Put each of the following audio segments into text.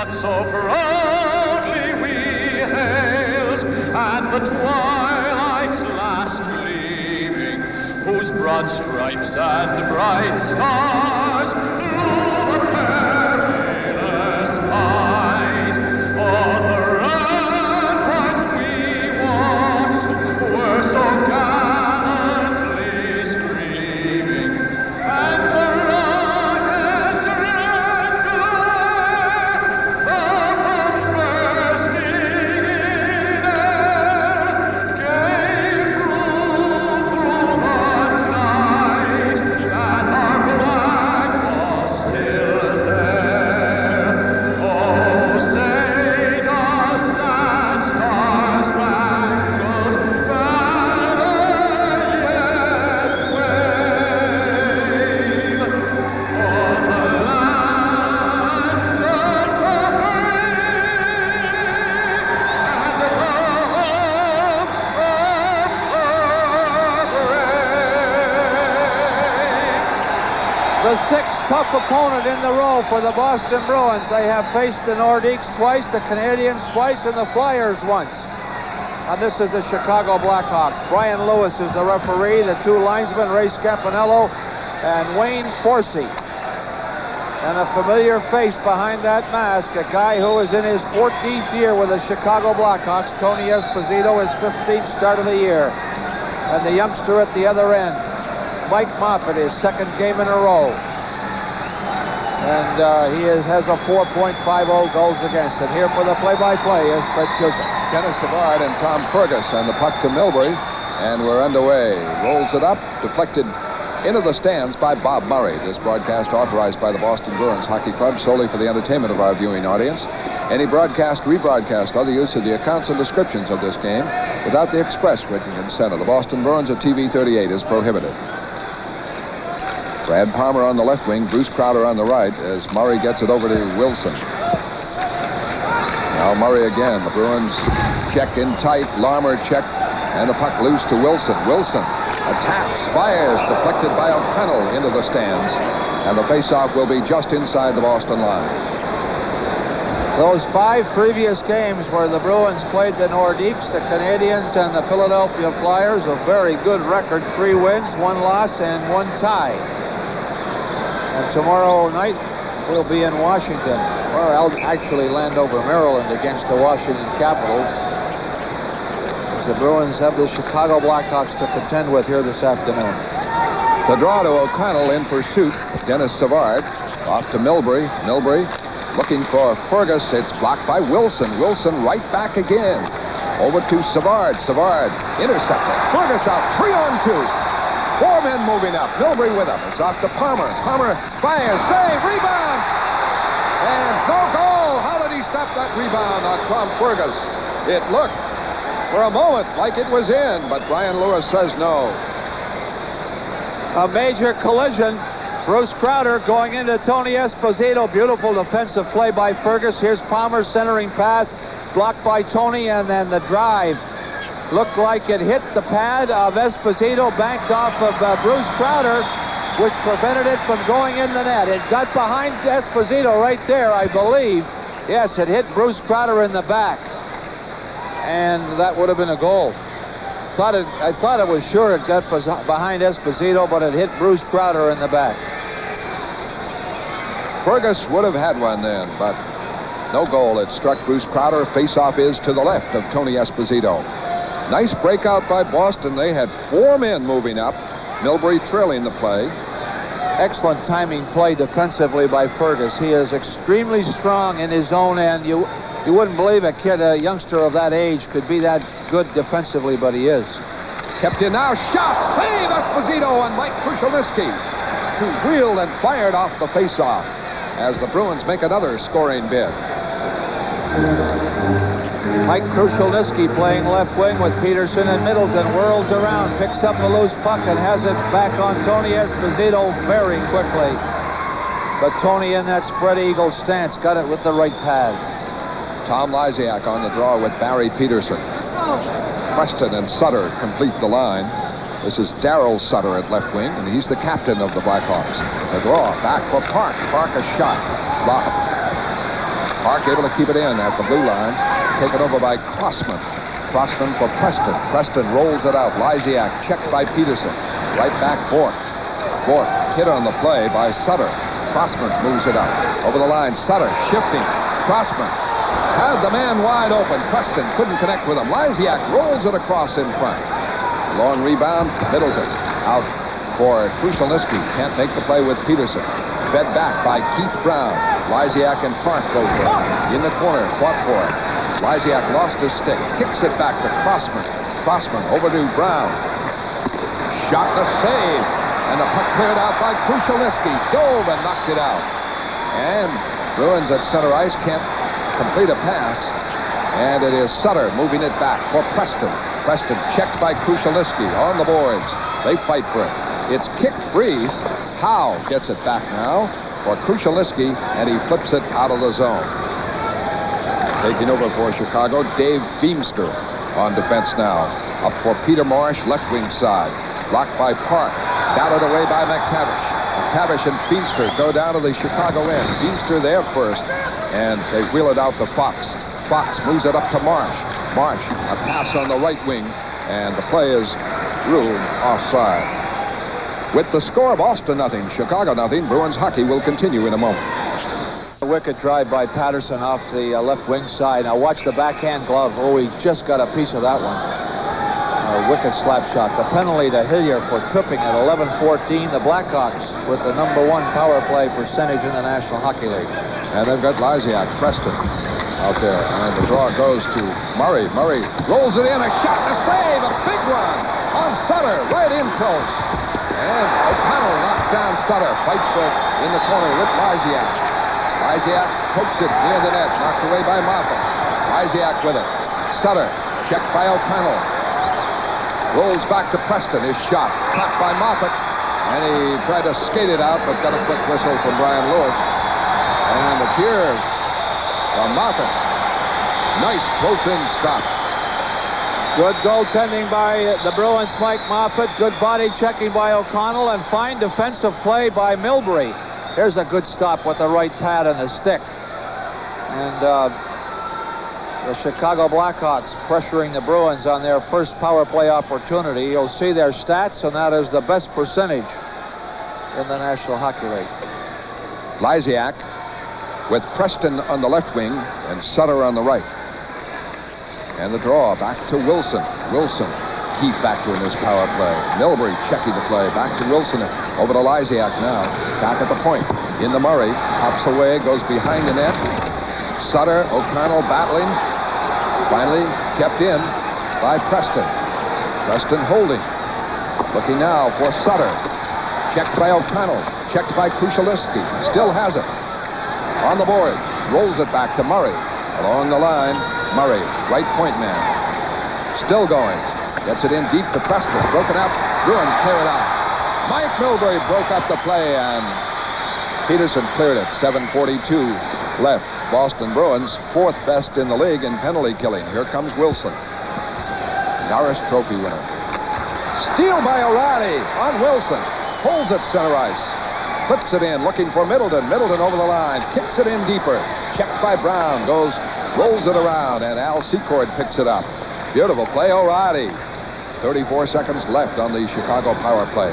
what so proudly we hailed, and the twilight's last gleaming, whose broad stripes and bright stars through the perilous skies o'er the ramparts we watched were so gallantly streaming, and the rockets' red glare, the bombs bursting in air, gave proof through the night that our flag was still there. Oh, say does that star-spangled banner yet wave o'er the land of the The sixth tough opponent in the row for the Boston Bruins. They have faced the Nordiques twice, the Canadiens twice, and the Flyers once. And this is the Chicago Blackhawks. Brian Lewis is the referee. The two linesmen, Ray Scampanello and Wayne Forsey. And a familiar face behind that mask, a guy who is in his 14th year with the Chicago Blackhawks, Tony Esposito, his 15th start of the year. And the youngster at the other end, Mike Moffat, his second game in a row. And he has a 4.50 goals against. And here for the play-by-play is Fred Cusick. Dennis Savard and Tom Fergus, and the puck to Milbury, and we're underway. Rolls it up, deflected into the stands by Bob Murray. This broadcast authorized by the Boston Bruins Hockey Club solely for the entertainment of our viewing audience. Any broadcast, rebroadcast, other use of the accounts and descriptions of this game without the express written consent of the Boston Bruins at TV 38 is prohibited. Brad Palmer on the left wing, Bruce Crowder on the right as Murray gets it over to Wilson. Now Murray again. The Bruins check in tight. Larmer checked, and the puck loose to Wilson. Wilson attacks, fires, deflected by O'Connell into the stands. And the faceoff will be just inside the Boston line. Those 5 previous games where the Bruins played the Nordiques, the Canadiens, and the Philadelphia Flyers, a very good record. 3 wins, 1 loss, and 1 tie. And tomorrow night, we'll be in Washington, or actually Landover, Maryland, against the Washington Capitals. As the Bruins have the Chicago Blackhawks to contend with here this afternoon. The draw to O'Connell in pursuit. Dennis Savard off to Milbury. Milbury looking for Fergus. It's blocked by Wilson. Wilson right back again. Over to Savard. Savard intercepted. Fergus out. 3-on-2. 4 men moving up. Milbury with him. It's off to Palmer. Palmer fires. Save. Rebound. And no goal. How did he stop that rebound on Tom Fergus? It looked for a moment like it was in, but Brian Lewis says no. A major collision. Bruce Crowder going into Tony Esposito. Beautiful defensive play by Fergus. Here's Palmer's centering pass. Blocked by Tony, and then the drive. Looked like it hit the pad of Esposito, banked off of Bruce Crowder, which prevented it from going in the net. It got behind Esposito right there, I believe. Yes, it hit Bruce Crowder in the back. And that would have been a goal. I thought it was sure it got behind Esposito, but it hit Bruce Crowder in the back. Fergus would have had one then, but no goal. It struck Bruce Crowder. Face-off is to the left of Tony Esposito. Nice breakout by Boston. They had 4 men moving up. Milbury trailing the play. Excellent timing play defensively by Fergus. He is extremely strong in his own end. You wouldn't believe a youngster of that age could be that good defensively, but he is. Kept in now. Shot. Save Esposito and Mike Krushelnyski, who wheeled and fired off the face-off as the Bruins make another scoring bid. Mike Krushelnyski playing left wing with Peterson and Middleton, whirls around, picks up the loose puck and has it back on Tony Esposito very quickly. But Tony in that spread eagle stance got it with the right pad. Tom Lysiak on the draw with Barry Peterson. Preston and Sutter complete the line. This is Darryl Sutter at left wing, and he's the captain of the Blackhawks. The draw back for Park. Park a shot. Blocked. Park able to keep it in at the blue line. Taken over by Crossman. Crossman for Preston. Preston rolls it out. Lysiak checked by Peterson. Right back Bork. Bork hit on the play by Sutter. Crossman moves it out. Over the line, Sutter shifting. Crossman had the man wide open. Preston couldn't connect with him. Lysiak rolls it across in front. Long rebound, Middleton out for Krushelnyski. Can't make the play with Peterson. Fed back by Keith Brown. Lysiak and Park go for it. In the corner, fought for it. Lysiak lost his stick. Kicks it back to Crossman. Crossman over to Brown. Shot to save. And the puck cleared out by Krushelnyski. Dove and knocked it out. And Bruins at center ice can't complete a pass. And it is Sutter moving it back for Preston. Preston checked by Krushelnyski on the boards. They fight for it. It's kicked free. Howe gets it back now for Krushelnyski, and he flips it out of the zone. Taking over for Chicago, Dave Feimster on defense now. Up for Peter Marsh, left wing side. Blocked by Park. Batted away by McTavish. McTavish and Feimster go down to the Chicago end. Feimster there first, and they wheel it out to Fox. Fox moves it up to Marsh. Marsh, a pass on the right wing, and the play is ruled offside. With the score of Austin nothing, Chicago nothing, Bruins hockey will continue in a moment. A wicked drive by Patterson off the left wing side. Now watch the backhand glove. Oh, he just got a piece of that one. A wicked slap shot. The penalty to Hillier for tripping at 11-14. The Blackhawks with the #1 power play percentage in the National Hockey League. And they've got Lysiak, Preston out there. And the draw goes to Murray. Murray rolls it in. A shot to save. A big one on Sutter. Right in close. And O'Connell knocks down Sutter. Fights for it in the corner with Lysiak. Lysiak pokes it near the net. Knocked away by Moffat. Lysiak with it. Sutter checked by O'Connell. Rolls back to Preston. His shot blocked by Moffat. And he tried to skate it out, but got a quick whistle from Brian Lewis. And a cheer from Moffat. Nice close-in stop. Good goaltending by the Bruins, Mike Moffat. Good body checking by O'Connell, and fine defensive play by Milbury. Here's a good stop with the right pad and the stick. And the Chicago Blackhawks pressuring the Bruins on their first power play opportunity. You'll see their stats, and that is the best percentage in the National Hockey League. Lysiak with Preston on the left wing and Sutter on the right. And the draw back to Wilson. Wilson, key factor in this power play. Milbury checking the play. Back to Wilson. Over to Lysiak now. Back at the point. In the Murray. Hops away. Goes behind the net. Sutter, O'Connell battling. Finally kept in by Preston. Preston holding. Looking now for Sutter. Checked by O'Connell. Checked by Krushelnyski. Still has it. On the board. Rolls it back to Murray. Along the line. Murray, right point man. Still going. Gets it in deep to Preston. Broken up. Bruins clear it out. Mike Milbury broke up the play, and Peterson cleared it. 7:42 left. Boston Bruins, 4th best in the league in penalty killing. Here comes Wilson. Norris Trophy winner. Steal by O'Reilly on Wilson. Holds it center ice. Flips it in, looking for Middleton. Middleton over the line. Kicks it in deeper. Checked by Brown. Rolls it around, and Al Secord picks it up. Beautiful play, O'Reilly. 34 seconds left on the Chicago power play.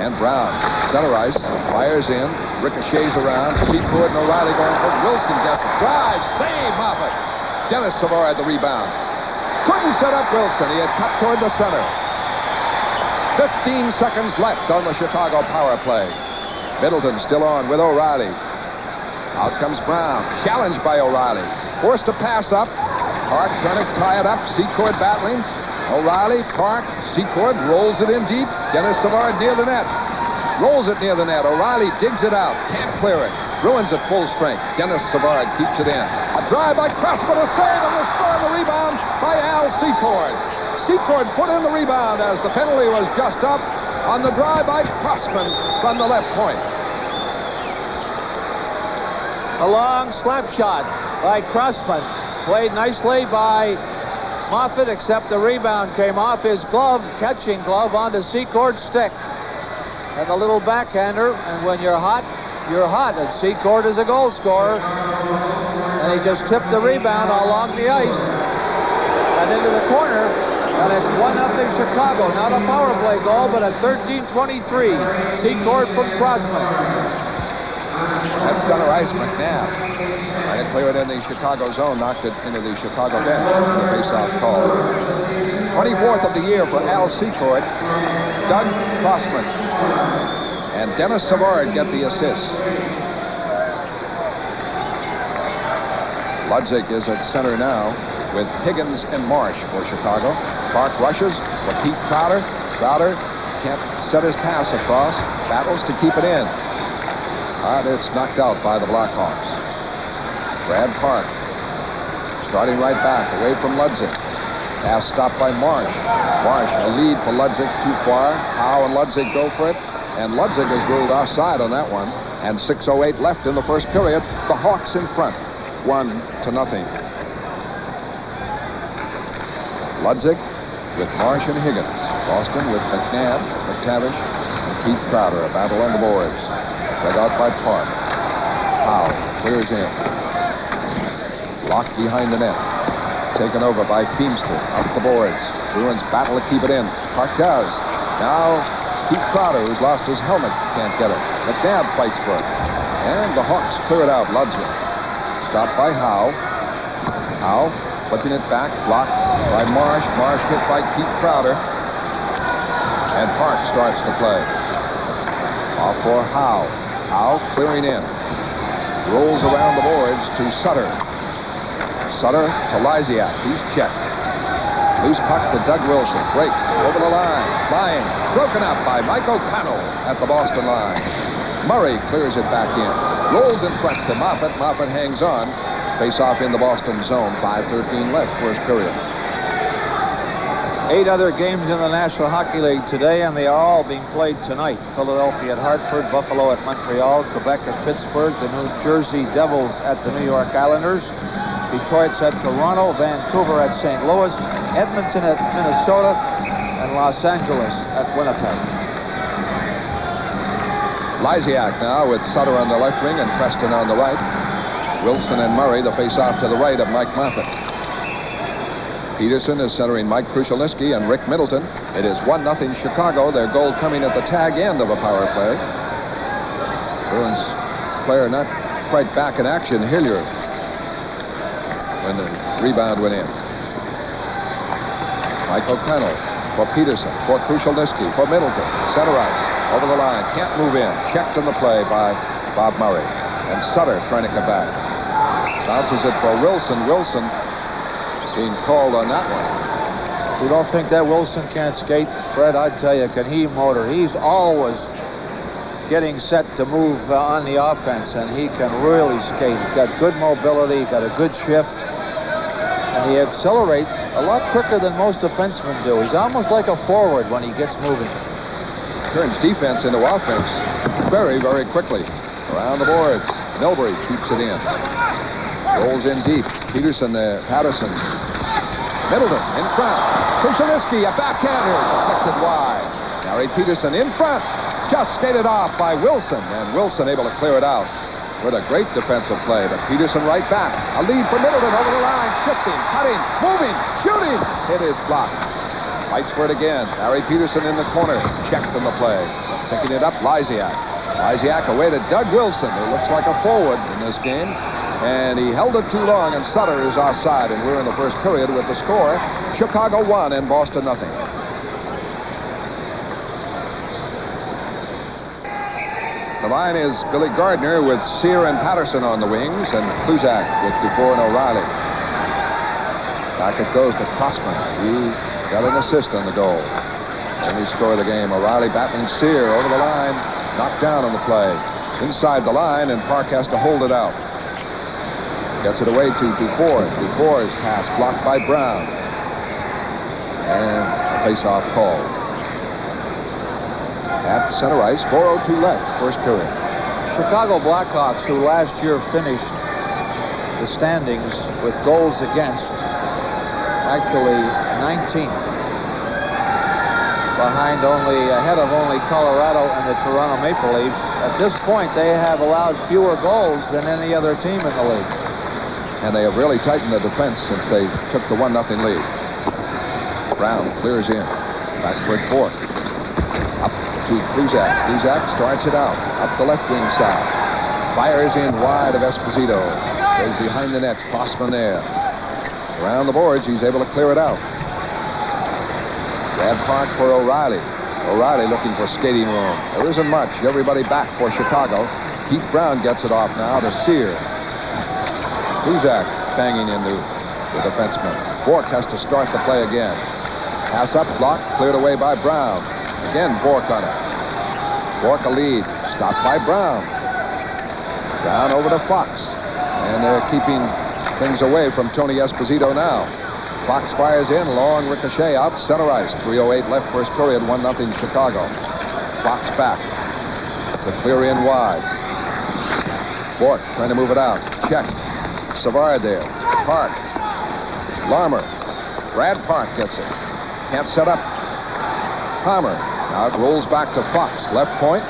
And Brown, center ice, fires in, ricochets around. Secord and O'Reilly going for it. Wilson gets it. Drive, save, Moffat. Dennis Savard at the rebound. Couldn't set up Wilson. He had cut toward the center. 15 seconds left on the Chicago power play. Middleton still on with O'Reilly. Out comes Brown. Challenged by O'Reilly. Forced to pass up. Park trying to tie it up. Secord battling. O'Reilly, Park, Secord rolls it in deep. Dennis Savard near the net. Rolls it near the net. O'Reilly digs it out. Can't clear it. Bruins at full strength. Dennis Savard keeps it in. A drive by Crossman. A save, and the score on the rebound by Al Secord. Secord put in the rebound as the penalty was just up on the drive by Crossman from the left point. A long slap shot by Crossman. Played nicely by Moffat, except the rebound came off his glove, catching glove onto Secord's stick. And the little backhander, and when you're hot, you're hot. And Secord is a goal scorer. And he just tipped the rebound along the ice and into the corner. And it's 1-0 Chicago. Not a power play goal, but at 13:23. Secord from Crossman. At center ice, McNabb. Trying to clear it in the Chicago zone. Knocked it into the Chicago bench. The face-off call. 24th of the year for Al Secord. Doug Crossman. And Dennis Savard get the assist. Ludzik is at center now with Higgins and Marsh for Chicago. Clark rushes for Pete Crowder. Crowder can't set his pass across. Battles to keep it in. But it's knocked out by the Blackhawks. Brad Park starting right back away from Ludzik. Pass stopped by Marsh. Marsh a lead for Ludzik too far. Howe and Ludzik go for it. And Ludzik is ruled offside on that one. And 6:08 left in the first period. The Hawks in front. 1-0. Ludzik with Marsh and Higgins. Boston with McNabb, McTavish, and Keith Crowder. A battle on the boards. Dug out by Park. Howe clears in. Locked behind the net. Taken over by Feemster. Up the boards. Bruins battle to keep it in. Park does. Now Keith Crowder, who's lost his helmet, can't get it. McNabb fights for it. And the Hawks clear it out. Ludzik. Stopped by Howe. Howe flipping it back. Blocked by Marsh. Marsh hit by Keith Crowder. And Park starts to play. Off for Howe. Howe clearing in. Rolls around the boards to Sutter. Sutter to Lysiak. He's checked. Loose puck to Doug Wilson. Breaks over the line. Flying. Broken up by Mike O'Connell at the Boston line. Murray clears it back in. Rolls in front to Moffat. Moffat hangs on. Face off in the Boston zone. 5:13 left, first period. 8 other games in the National Hockey League today, and they are all being played tonight. Philadelphia at Hartford, Buffalo at Montreal, Quebec at Pittsburgh, the New Jersey Devils at the New York Islanders, Detroit's at Toronto, Vancouver at St. Louis, Edmonton at Minnesota, and Los Angeles at Winnipeg. Lysiak now with Sutter on the left wing and Preston on the right. Wilson and Murray, the face-off to the right of Mike Moffat. Peterson is centering Mike Krushelnyski and Rick Middleton. It is 1-0 Chicago. Their goal coming at the tag end of a power play. Bruins player not quite back in action, Hilliard, when the rebound went in. Mike O'Connell for Peterson, for Krushelnyski, for Middleton. Center ice, over the line, can't move in. Checked on the play by Bob Murray. And Sutter trying to come back. Bounces it for Wilson. Wilson being called on that one. You don't think that Wilson can't skate? Fred, I tell you, can he motor? He's always getting set to move on the offense, and he can really skate. He's got good mobility, got a good shift, and he accelerates a lot quicker than most defensemen do. He's almost like a forward when he gets moving. Turns defense into offense very, very quickly. Around the boards, Milbury keeps it in. Rolls in deep. Peterson there, Patterson. Middleton in front. Krushelnyski, a backhander, deflected wide. Gary Peterson in front. Just skated off by Wilson, and Wilson able to clear it out with a great defensive play. But Peterson right back. A lead for Middleton over the line. Shifting, cutting, moving, shooting. It is blocked. Fights for it again. Gary Peterson in the corner. Checked on the play. Picking it up, Lysiak. Lysiak away to Doug Wilson, who looks like a forward in this game. And he held it too long, and Sutter is offside. And we're in the first period with the score. Chicago 1 and Boston 0. The line is Billy Gardner with Sear and Patterson on the wings, and Kluzak with Dufour and O'Reilly. Back it goes to Crossman. He got an assist on the goal. Only score of the game. O'Reilly battling Sear over the line. Knocked down on the play. Inside the line, and Park has to hold it out. Gets it away to Dufour. Dufour's pass blocked by Brown. And a face-off call. At center ice, 4:02 left, first period. Chicago Blackhawks, who last year finished the standings with goals against, actually 19th. Ahead of only Colorado and the Toronto Maple Leafs. At this point, they have allowed fewer goals than any other team in the league. And they have really tightened the defense since they took the 1-0 lead. Brown clears in. Back for Bork. Up to Kruzak. Kruzak starts it out. Up the left wing side. Fires in wide of Esposito. Goes behind the net. Crossman there. Around the boards, he's able to clear it out. Brad Park for O'Reilly. O'Reilly looking for skating room. There isn't much. Everybody back for Chicago. Keith Brown gets it off now to Sear. Kruzak banging into the defenseman. Bork has to start the play again. Pass up, blocked, cleared away by Brown. Again, Bork on it. Bork a lead. Stopped by Brown. Brown over to Fox. And they're keeping things away from Tony Esposito now. Fox fires in, long ricochet out center ice. 3:08 left first period, 1-0 Chicago. Fox back. The clear in wide. Bork trying to move it out. Check. Savard there. Park. Larmer. Brad Park gets it. Can't set up. Palmer. Now it rolls back to Fox. Left point.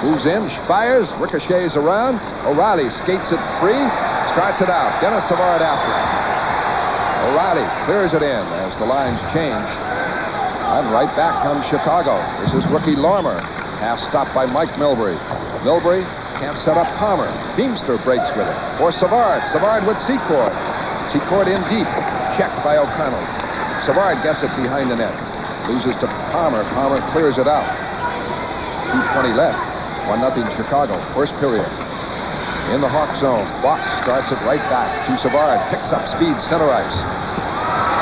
Moves in. Fires. Ricochets around. O'Reilly skates it free. Starts it out. Dennis Savard after it. O'Reilly clears it in as the lines change. And right back comes Chicago. This is rookie Larmer. Half stopped by Mike Milbury. Milbury can't set up Palmer. Deemster breaks with it. For Savard. Savard with Secord. Secord in deep. Checked by O'Connell. Savard gets it behind the net. Loses to Palmer. Palmer clears it out. 2:20 left. 1-0 Chicago. First period. In the Hawk zone. Fox starts it right back to Savard. Picks up speed center ice.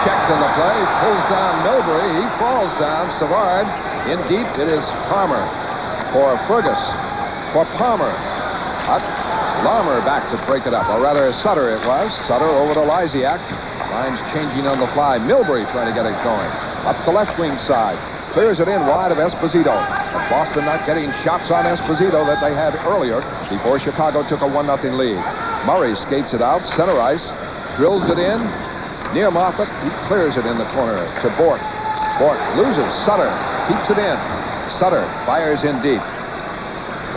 Checked in the play. Pulls down Milbury. He falls down. Savard in deep. It is Palmer for Fergus. For Palmer. Up. Larmer back to break it up. Or rather, Sutter it was. Sutter over to Lysiak. Lines changing on the fly. Milbury trying to get it going. Up the left wing side. Clears it in wide of Esposito. But Boston not getting shots on Esposito that they had earlier before Chicago took a 1-0 lead. Murray skates it out. Center ice. Drills it in. Near Moffat. He clears it in the corner to Bork. Bork loses. Sutter keeps it in. Sutter fires in deep.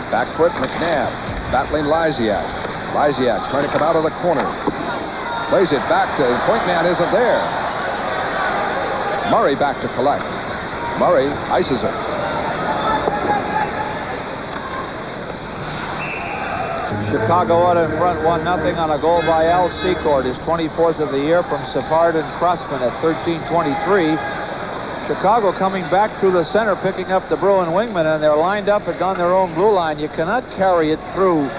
Back foot, McNabb. Battling Lysiak. Lysiak trying to come out of the corner. Plays it back to point man isn't there. Murray back to collect. Murray ices it. Chicago out in front 1-0 on a goal by Al Secord, his 24th of the year from Savard and Crossman at 13:23. Chicago coming back through the center, picking up the Bruin wingman, and they're lined up on their own blue line. You cannot carry it through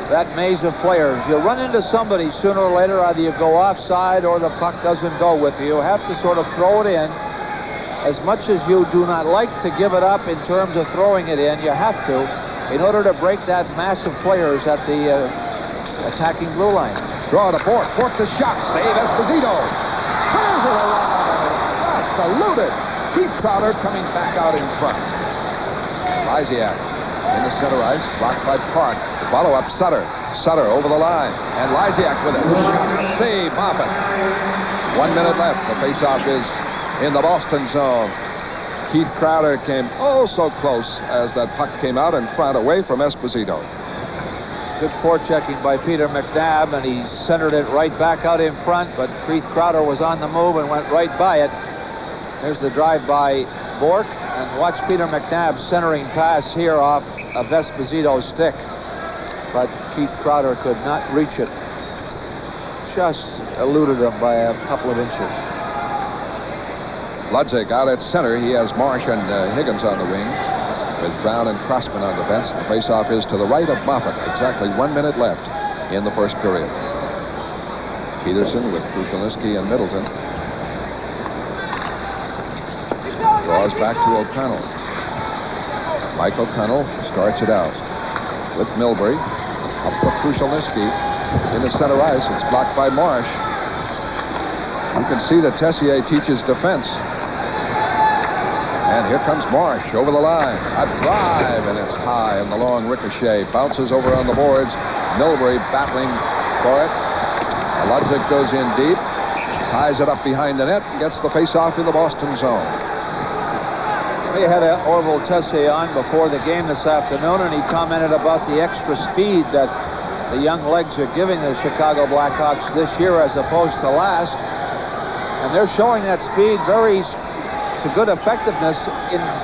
that maze of players. You run into somebody sooner or later, either you go offside or the puck doesn't go with you. You have to sort of throw it in. As much as you do not like to give it up in terms of throwing it in, you have to in order to break that mass of players at the attacking blue line. Draw to Bork. Bork the shot. Save Esposito. Clears it around. Just eluded. Keith Crowder coming back out in front. Lysiak in the center ice. Blocked by Park. Follow up Sutter. Sutter over the line. And Lysiak with it. Shot. Save Moffat. 1 minute left. The faceoff is in the Boston zone. Keith Crowder came oh so close as that puck came out in front away from Esposito. Good forechecking by Peter McNabb, and he centered it right back out in front, but Keith Crowder was on the move and went right by it. There's the drive by Bork, and watch Peter McNabb's centering pass here off of Esposito's stick. But Keith Crowder could not reach it. Just eluded him by a couple of inches. Ludzik out at center. He has Marsh and Higgins on the wing with Brown and Crossman on defense. The faceoff is to the right of Moffat. Exactly 1 minute left in the first period. Peterson with Krushelnyski and Middleton. Draws back to O'Connell. Mike O'Connell starts it out with Milbury. Up to Krushelnyski in the center ice. It's blocked by Marsh. You can see that Tessier teaches defense. And here comes Marsh over the line. A drive, and it's high, and the long ricochet bounces over on the boards. Milbury battling for it. Ludzik goes in deep, ties it up behind the net, and gets the faceoff in the Boston zone. We had Orville Tessier on before the game this afternoon, and he commented about the extra speed that the young legs are giving the Chicago Blackhawks this year as opposed to last. And they're showing that speed to good effectiveness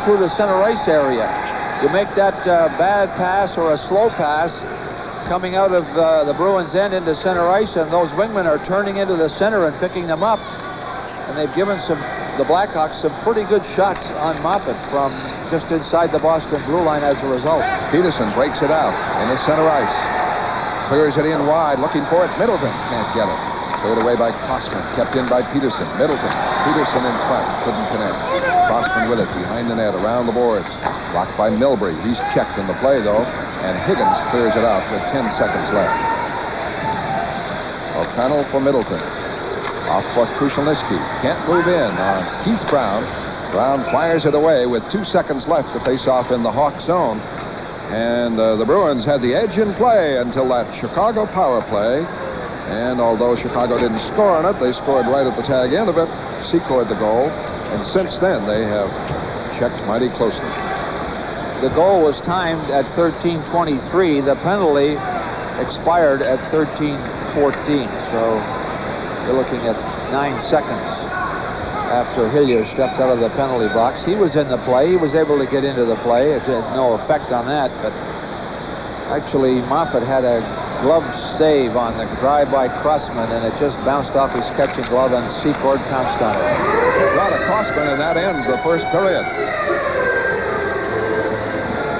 through the center ice area. You make that bad pass or a slow pass coming out of the Bruins' end into center ice, and those wingmen are turning into the center and picking them up. And they've given the Blackhawks some pretty good shots on Moffat from just inside the Boston blue line as a result. Peterson breaks it out in the center ice. Clears it in wide, looking for it. Middleton can't get it. Cleared away by Crossman, kept in by Peterson. Middleton in front, couldn't connect. Crossman with it behind the net, around the boards. Blocked by Milbury. He's checked in the play, though, and Higgins clears it out with 10 seconds left. O'Connell for Middleton. Off for Krushelnyski. Can't move in on Keith Brown. Brown fires it away with 2 seconds left to face off in the Hawk zone. And the Bruins had the edge in play until that Chicago power play. And although Chicago didn't score on it, they scored right at the tag end of it. Secored the goal. And since then, they have checked mighty closely. The goal was timed at 13:23. The penalty expired at 13:14. So you're looking at 9 seconds after Hillier stepped out of the penalty box. He was in the play. He was able to get into the play. It had no effect on that, but actually Moffat had a glove save on the drive by Crossman, and it just bounced off his catching glove, and Secord pounced on it. Draw to Crossman, and that ends the first period.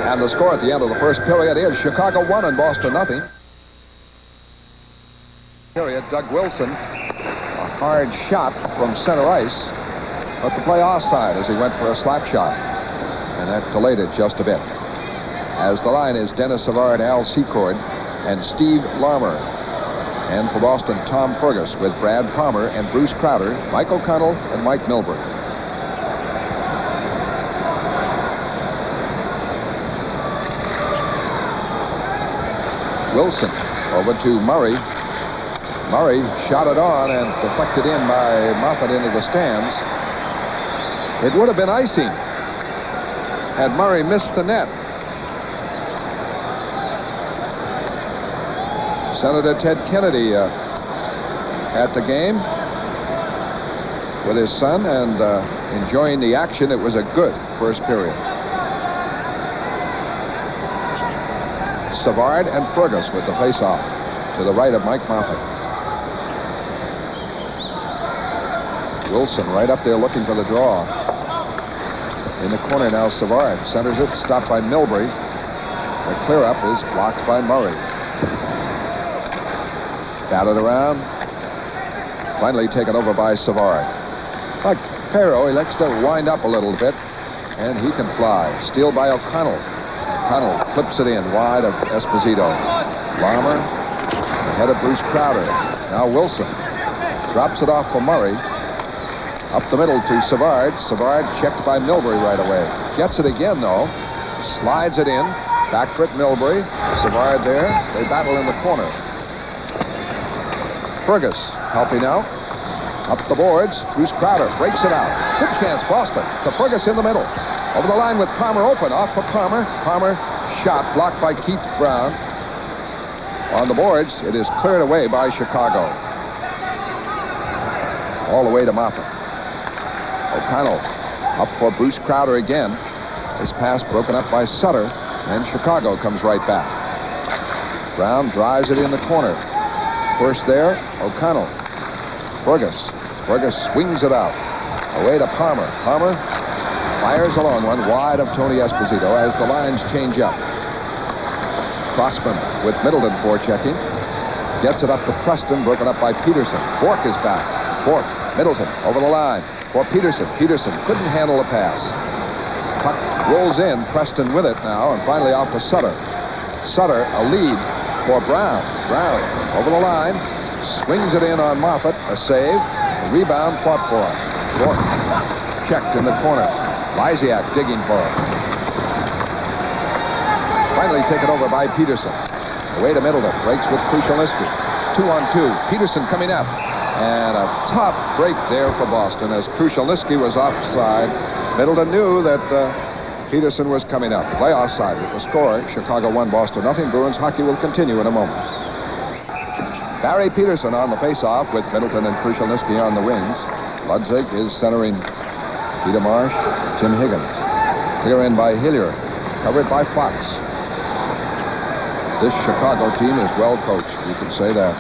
And the score at the end of the first period is Chicago 1 and Boston nothing. Period, Doug Wilson, a hard shot from center ice, but the play offside as he went for a slap shot, and that delayed it just a bit. As the line is Dennis Savard, Al Secord, and Steve Larmer. And for Boston, Tom Fergus with Brad Palmer and Bruce Crowder, Mike O'Connell, and Mike Milbury. Wilson over to Murray. Murray shot it on and deflected in by Moffat into the stands. It would have been icing had Murray missed the net. Senator Ted Kennedy at the game with his son and enjoying the action. It was a good first period. Savard and Fergus with the face-off to the right of Mike Moffat. Wilson right up there looking for the draw. In the corner now, Savard centers it, stopped by Milbury. The clear-up is blocked by Murray. Batted around. Finally taken over by Savard. Like Perro, he likes to wind up a little bit, and he can fly. Steal by O'Connell. O'Connell flips it in wide of Esposito. Larmer ahead of Bruce Crowder. Now Wilson drops it off for Murray. Up the middle to Savard. Savard checked by Milbury right away. Gets it again, though. Slides it in. Back for it, Milbury. Savard there. They battle in the corner. Fergus helping out. Up the boards. Bruce Crowder breaks it out. Good chance, Boston. To Fergus in the middle. Over the line with Palmer open. Off for Palmer. Palmer shot blocked by Keith Brown. On the boards, it is cleared away by Chicago. All the way to Moffat. O'Connell up for Bruce Crowder again. This pass broken up by Sutter, and Chicago comes right back. Brown drives it in the corner. First there, O'Connell. Fergus. Fergus swings it out. Away to Palmer. Palmer fires a long one wide of Tony Esposito as the lines change up. Crossman with Middleton forechecking. Gets it up to Preston, broken up by Peterson. Bork is back. Bork, Middleton, over the line for Peterson. Peterson couldn't handle the pass. Puck rolls in, Preston with it now, and finally off to Sutter. Sutter, a lead for Brown. Brown over the line, swings it in on Moffat, a save, a rebound fought for him. Bork checked in the corner. Lysiak digging for him. Finally taken over by Peterson. Away to Middleton, breaks with Krushelnyski. 2-on-2, Peterson coming up. And a top break there for Boston as Krushelnyski was offside. Middleton knew that Peterson was coming up. Play offside with the score. Chicago 1, Boston nothing. Bruins hockey will continue in a moment. Barry Peterson on the faceoff with Middleton and Krushelnyski on the wings. Ludzig is centering Peter Marsh, Tim Higgins. Clear in by Hillier, covered by Fox. This Chicago team is well coached, you can say that.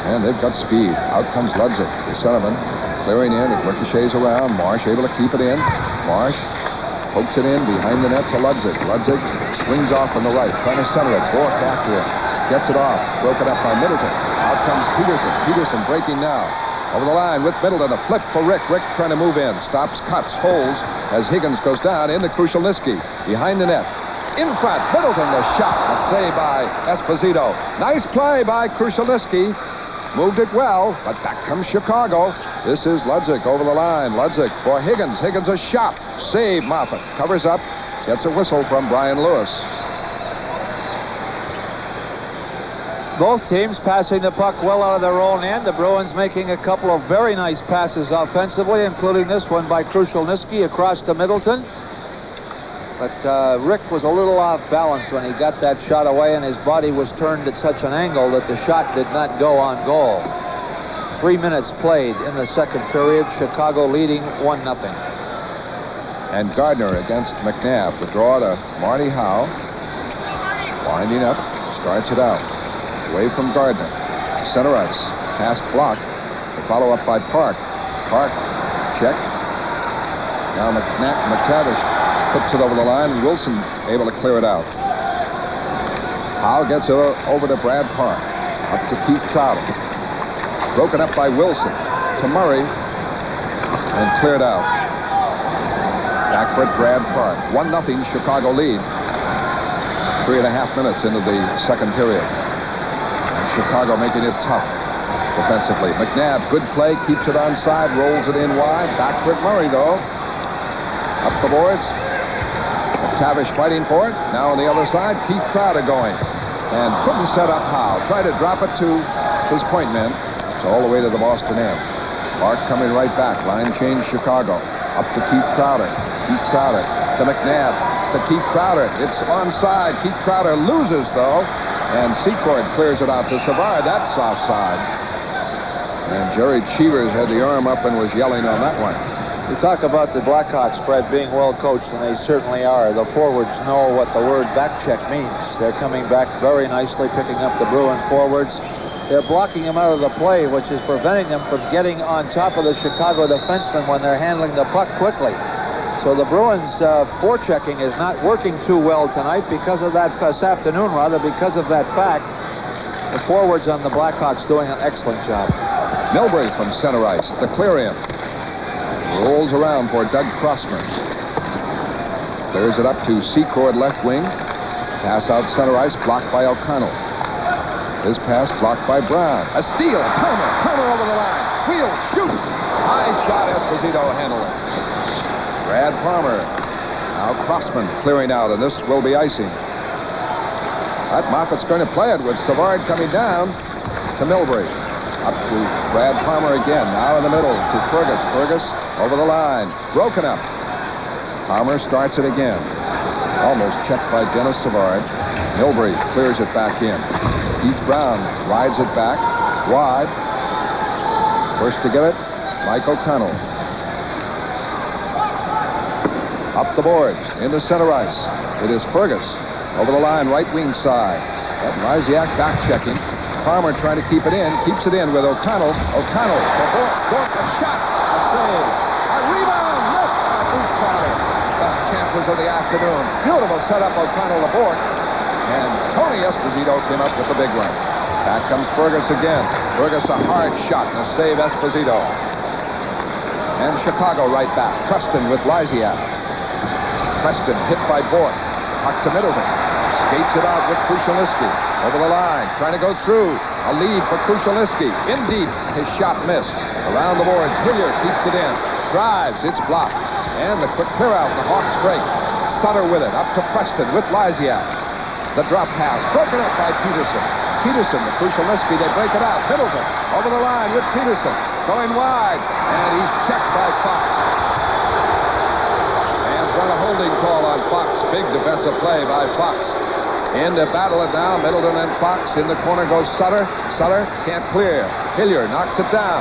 And they've got speed. Out comes Ludzig, the centerman, clearing in. It ricochets around. Marsh able to keep it in. Marsh pokes it in behind the net to Ludzig. Ludzig swings off on the right, trying to center it. Bork after him. Gets it off. Broken up by Middleton. Out comes Peterson. Peterson breaking now. Over the line with Middleton. A flip for Rick. Rick trying to move in. Stops, cuts, holds as Higgins goes down into Krushelnyski. Behind the net. In front. Middleton, the shot. A save by Esposito. Nice play by Krushelnyski. Moved it well, but back comes Chicago. This is Ludzig over the line. Ludzig for Higgins. Higgins a shot. Save. Moffat covers up. Gets a whistle from Brian Lewis. Both teams passing the puck well out of their own end. The Bruins making a couple of very nice passes offensively, including this one by Krushelnyski across to Middleton. But Rick was a little off balance when he got that shot away, and his body was turned at such an angle that the shot did not go on goal. 3 minutes played in the second period. Chicago leading 1-0. And Gardner against McNabb. The draw to Marty Howe. Winding up. Starts it out. Away from Gardner. Center ice. Pass blocked. The follow-up by Park. Park. Check. Now McTavish puts it over the line. Wilson able to clear it out. Howe gets it over to Brad Park. Up to Keith Troughton. Broken up by Wilson. To Murray. And cleared out. Backfoot Brad Park. 1-0 Chicago lead. 3.5 minutes into the second period. And Chicago making it tough defensively. McNabb, good play, keeps it onside, rolls it in wide. Backfoot Murray, though. Up the boards. McTavish fighting for it. Now on the other side, Keith Crowder going. And couldn't set up Howe. Tried to drop it to his point men. It's all the way to the Boston end. Park coming right back. Line change Chicago. Up to Keith Crowder. Keith Crowder to McNabb. To Keith Crowder. It's onside. Keith Crowder loses, though. And Secord clears it out to Savard. That's offside. And Jerry Cheevers had the arm up and was yelling on that one. You talk about the Blackhawks, Fred, being well coached, and they certainly are. The forwards know what the word back check means. They're coming back very nicely, picking up the Bruin forwards. They're blocking them out of the play, which is preventing them from getting on top of the Chicago defensemen when they're handling the puck quickly. So the Bruins forechecking is not working too well tonight because of that, this afternoon rather, because of that fact. The forwards on the Blackhawks doing an excellent job. Milbury from center ice. The clear in. Rolls around for Doug Crossman. Clears it up to Secord left wing. Pass out center ice, blocked by O'Connell. His pass blocked by Brown. A steal. Palmer over the line. Wheel, shoot. High shot. Esposito handled it. Brad Palmer. Now Crossman clearing out, and this will be icing. But Moffat's going to play it with Savard coming down to Milbury. Up to Brad Palmer again. Now in the middle to Fergus. Fergus over the line. Broken up. Palmer starts it again. Almost checked by Dennis Savard. Milbury clears it back in. Keith Brown rides it back. Wide. First to get it, Mike O'Connell. Up the boards. Into center ice. It is Fergus. Over the line, right wing side. And Lysiak back checking. Palmer trying to keep it in. Keeps it in with O'Connell. O'Connell for Bork. A shot. A save. A rebound. Missed by Bruce Crowder. Best chances of the afternoon. Beautiful setup, O'Connell to Bork. And Tony Esposito came up with the big one. Back comes Fergus again. Fergus a hard shot and a save Esposito. And Chicago right back. Preston with Lysiak. Preston hit by Bork. Puck to Middleton. Skates it out with Krushelnyski. Over the line. Trying to go through. A lead for Krushelnyski. In deep. His shot missed. Around the boards. Hillier keeps it in. Drives. It's blocked. And the quick clear out. The Hawks break. Sutter with it. Up to Preston with Lysiak. The drop pass. Broken up by Peterson. Peterson to Krushelnyski. They break it out. Middleton. Over the line with Peterson. Going wide. And he's checked by Fox. And got a holding call on Fox. Big defensive play by Fox. In to battle it now, Middleton and Fox. In the corner goes Sutter. Sutter can't clear. Hillier knocks it down.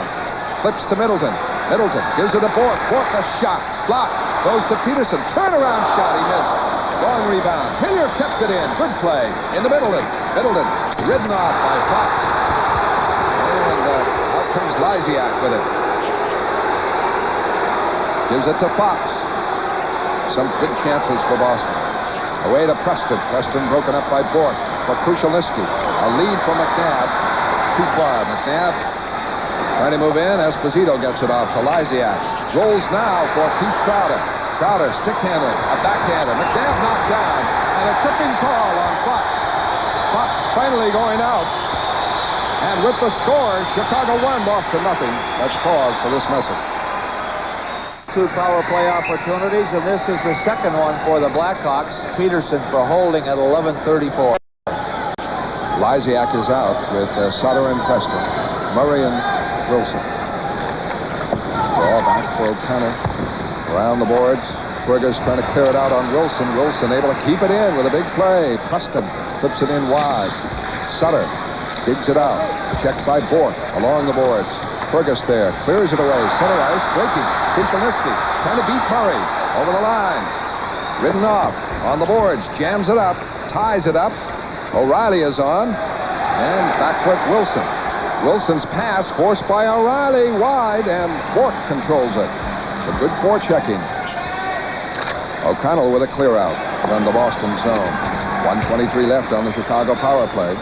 Flips to Middleton. Middleton gives it to Bork. Bork a shot. Block. Goes to Peterson. Turnaround shot. He missed. Long rebound. Hillier kept it in. Good play. Into Middleton. Middleton ridden off by Fox. And out comes Lysiak with it. Gives it to Fox. Some good chances for Boston. Away to Preston. Preston broken up by Bork. For Krushelnyski. A lead for McNabb. Too far. McNabb trying to move in. Esposito gets it off to Lysiak. Rolls now for Keith Crowder. Crowder stick handling. A backhander. McNabb knocked down. And a tripping call on Fox. Fox finally going out. And with the score, Chicago 1, Boston nothing. Let's pause for this message. 2 power play opportunities, and this is the second one for the Blackhawks. Peterson for holding at 11:34. Lysiak is out with Sutter and Preston. Murray and Wilson. Ball back for O'Connor. Around the boards. Fergus trying to clear it out on Wilson. Wilson able to keep it in with a big play. Preston flips it in wide. Sutter digs it out. Checked by Bork along the boards. Fergus there. Clears it away. Center ice. Breaking. Krushelnyski trying to beat Murray. Over the line. Ridden off. On the boards. Jams it up. Ties it up. O'Reilly is on. And back foot Wilson. Wilson's pass forced by O'Reilly wide, and Bork controls it. A good forechecking. O'Connell with a clear out from the Boston zone. 1:23 left on the Chicago power play.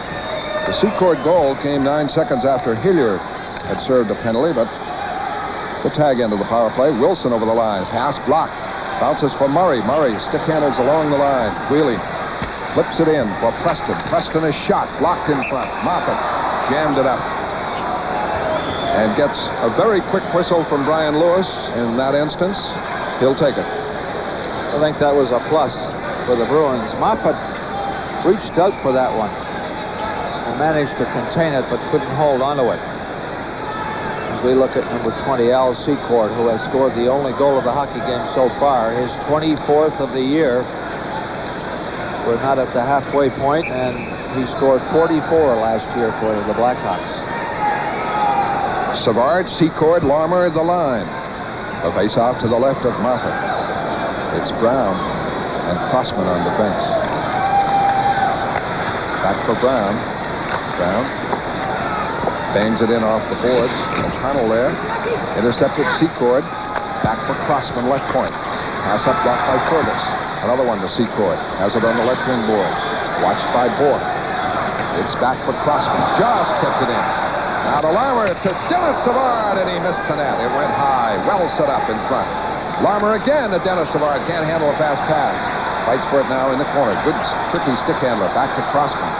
The Secord goal came 9 seconds after Hillier had served a penalty, but the tag end of the power play. Wilson over the line. Pass blocked. Bounces for Murray. Murray stick handles along the line. Wheeling. Flips it in for Preston. Preston is shot. Blocked in front. Moffat jammed it up. And gets a very quick whistle from Brian Lewis in that instance. He'll take it. I think that was a plus for the Bruins. Moffat reached out for that one and managed to contain it, but couldn't hold onto it. As we look at number 20, Al Secord, who has scored the only goal of the hockey game so far, his 24th of the year. We're not at the halfway point, and he scored 44 last year for the Blackhawks. Savard, Secord, Larmer, the line. A face-off to the left of Moffat. It's Brown and Crossman on defense. Back for Brown. Brown bangs it in off the boards. O'Connell there. Intercepted Secord. Back for Crossman, left point. Pass up blocked by Fergus. Another one to Secord. Has it on the left wing boards. Watched by Bork. It's back for Crossman. Just kept it in. Now to Larmer to Dennis Savard, and he missed the net. It went high. Well set up in front. Larmer again to Dennis Savard. Can't handle a fast pass. Fights for it now in the corner. Good, tricky stick handler. Back to Crossman.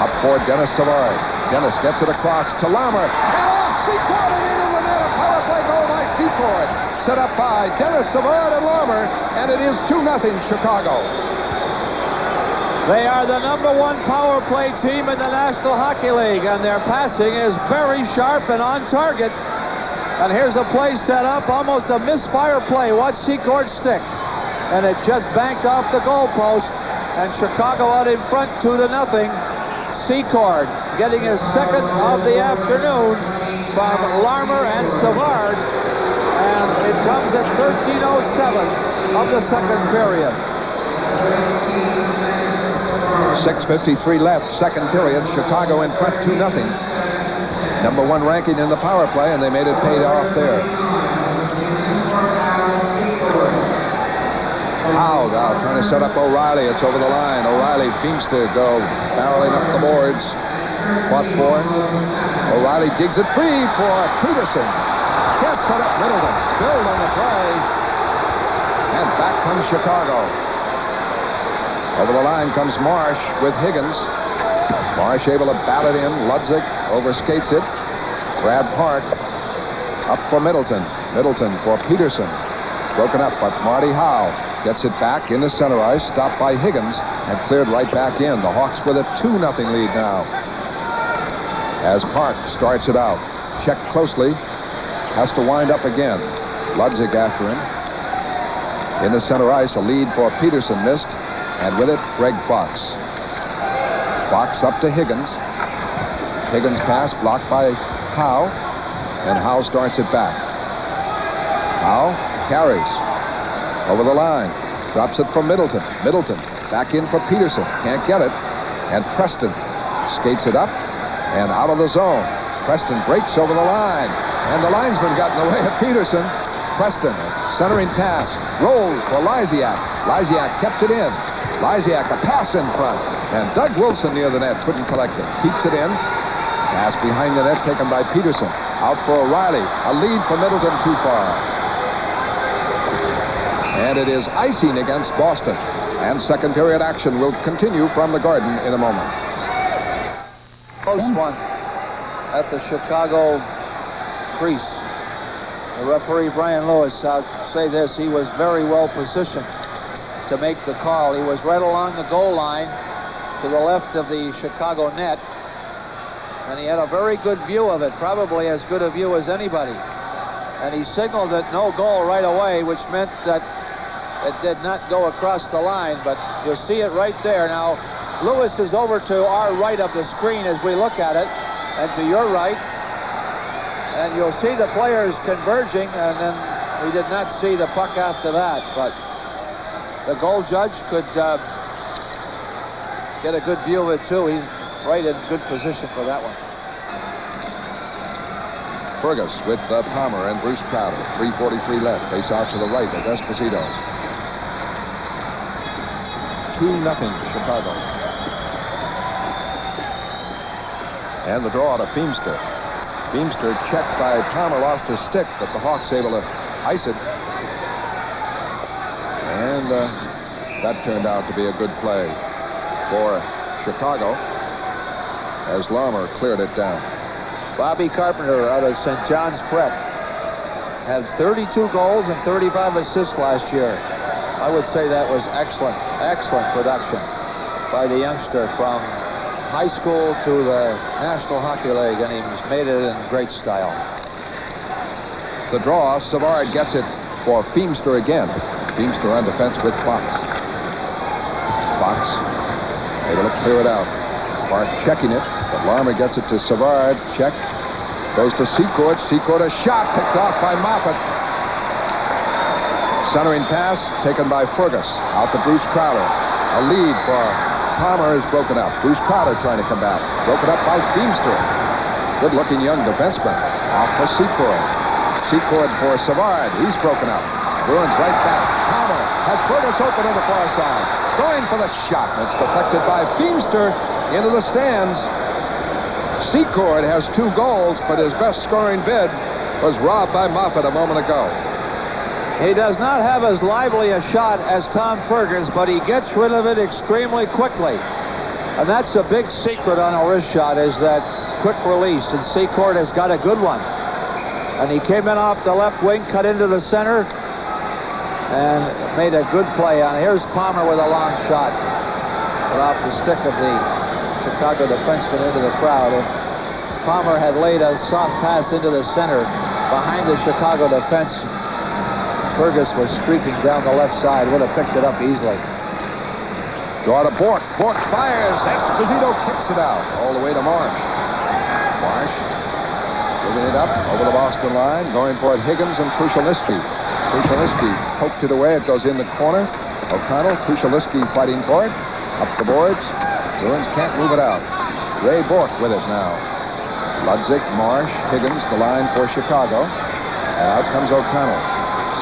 Up for Dennis Savard. Dennis gets it across to Larmer. And off Secord and into the net. A power play goal by Secord. Set up by Dennis Savard and Larmer. And it is 2-0 Chicago. They are the #1 power play team in the National Hockey League, and their passing is very sharp and on target. And here's a play set up, almost a misfire play. Watch Secord's stick. And it just banked off the goalpost, and Chicago out in front 2-0. Secord getting his second of the afternoon from Larmer and Savard. And it comes at 13:07 of the second period. 6:53 left, second period. Chicago in front 2-0. #1 ranking in the power play, and they made it paid off there. Howe now trying to set up O'Reilly. It's over the line. O'Reilly seems to go barreling up the boards. Spot for O'Reilly digs it free for Peterson. Can't set up Middleton. Spilled on the play. And back comes Chicago. Over the line comes Marsh with Higgins. Marsh able to bat it in. Ludzik overskates it. Brad Park up for Middleton. Middleton for Peterson. Broken up by Marty Howe. Gets it back into center ice. Stopped by Higgins and cleared right back in. The Hawks with a 2-0 lead now. As Park starts it out. Checked closely. Has to wind up again. Ludzik after him. Into center ice. A lead for Peterson missed. And with it, Greg Fox. Fox up to Higgins. Higgins pass blocked by Howe. And Howe starts it back. Howe carries over the line. Drops it for Middleton. Middleton back in for Peterson. Can't get it. And Preston skates it up and out of the zone. Preston breaks over the line. And the linesman got in the way of Peterson. Preston, centering pass. Rolls for Lysiak. Lysiak kept it in. Lysiak, a pass in front. And Doug Wilson near the net. Couldn't collect it. Keeps it in. Pass behind the net taken by Peterson. Out for O'Reilly. A lead for Middleton, too far. And it is icing against Boston. And second period action will continue from the Garden in a moment. Close one at the Chicago crease. The referee, Brian Lewis, I'll say this, he was very well positioned to make the call. He was right along the goal line to the left of the Chicago net. And he had a very good view of it, probably as good a view as anybody. And he signaled it no goal right away, which meant that it did not go across the line, but you'll see it right there. Now, Lewis is over to our right of the screen as we look at it, and to your right. And you'll see the players converging, and then we did not see the puck after that, but the goal judge could get a good view of it, too. He's right in good position for that one. Fergus with Palmer and Bruce Crowder. 3:43 left. Face off to the right of Esposito. 2-0 Chicago. And the draw to Feemster. Feemster checked by Palmer, lost his stick, but the Hawks able to ice it. And that turned out to be a good play for Chicago as Larmer cleared it down. Bobby Carpenter out of St. John's Prep had 32 goals and 35 assists last year. I would say that was excellent, excellent production by the youngster from high school to the National Hockey League, and he's made it in great style. The draw, Savard gets it for Feemster again. Feemster on defense with Fox. Fox able to clear it out. Clark checking it, but Larmer gets it to Savard. Check. Goes to Secord. Secord, a shot picked off by Moffat. Centering pass taken by Fergus. Out to Bruce Crowder. A lead for Palmer is broken up. Bruce Crowder trying to come back. Broken up by Feemster. Good-looking young defenseman. Off for Secord. Secord for Savard. He's broken up. Bruins right back. Palmer has Fergus open on the far side. Going for the shot. It's deflected by Feemster into the stands. Secord has 2 goals, but his best scoring bid was robbed by Moffat a moment ago. He does not have as lively a shot as Tom Fergus, but he gets rid of it extremely quickly. And that's a big secret on a wrist shot, is that quick release, and Secord has got a good one. And he came in off the left wing, cut into the center, and made a good play on it. Here's Palmer with a long shot, but off the stick of the Chicago defenseman into the crowd. And Palmer had laid a soft pass into the center behind the Chicago defense. Fergus was streaking down the left side, would have picked it up easily. Draw to Bork. Bork fires. Esposito kicks it out all the way to Marsh. Marsh giving it up over the Boston line, going for it. Higgins and Krushelnyski. Krushelnyski poked it away. It goes in the corner. O'Connell, Krushelnyski fighting for it. Up the boards. Bruins can't move it out. Ray Bork with it now. Ludzik, Marsh, Higgins, the line for Chicago. And out comes O'Connell.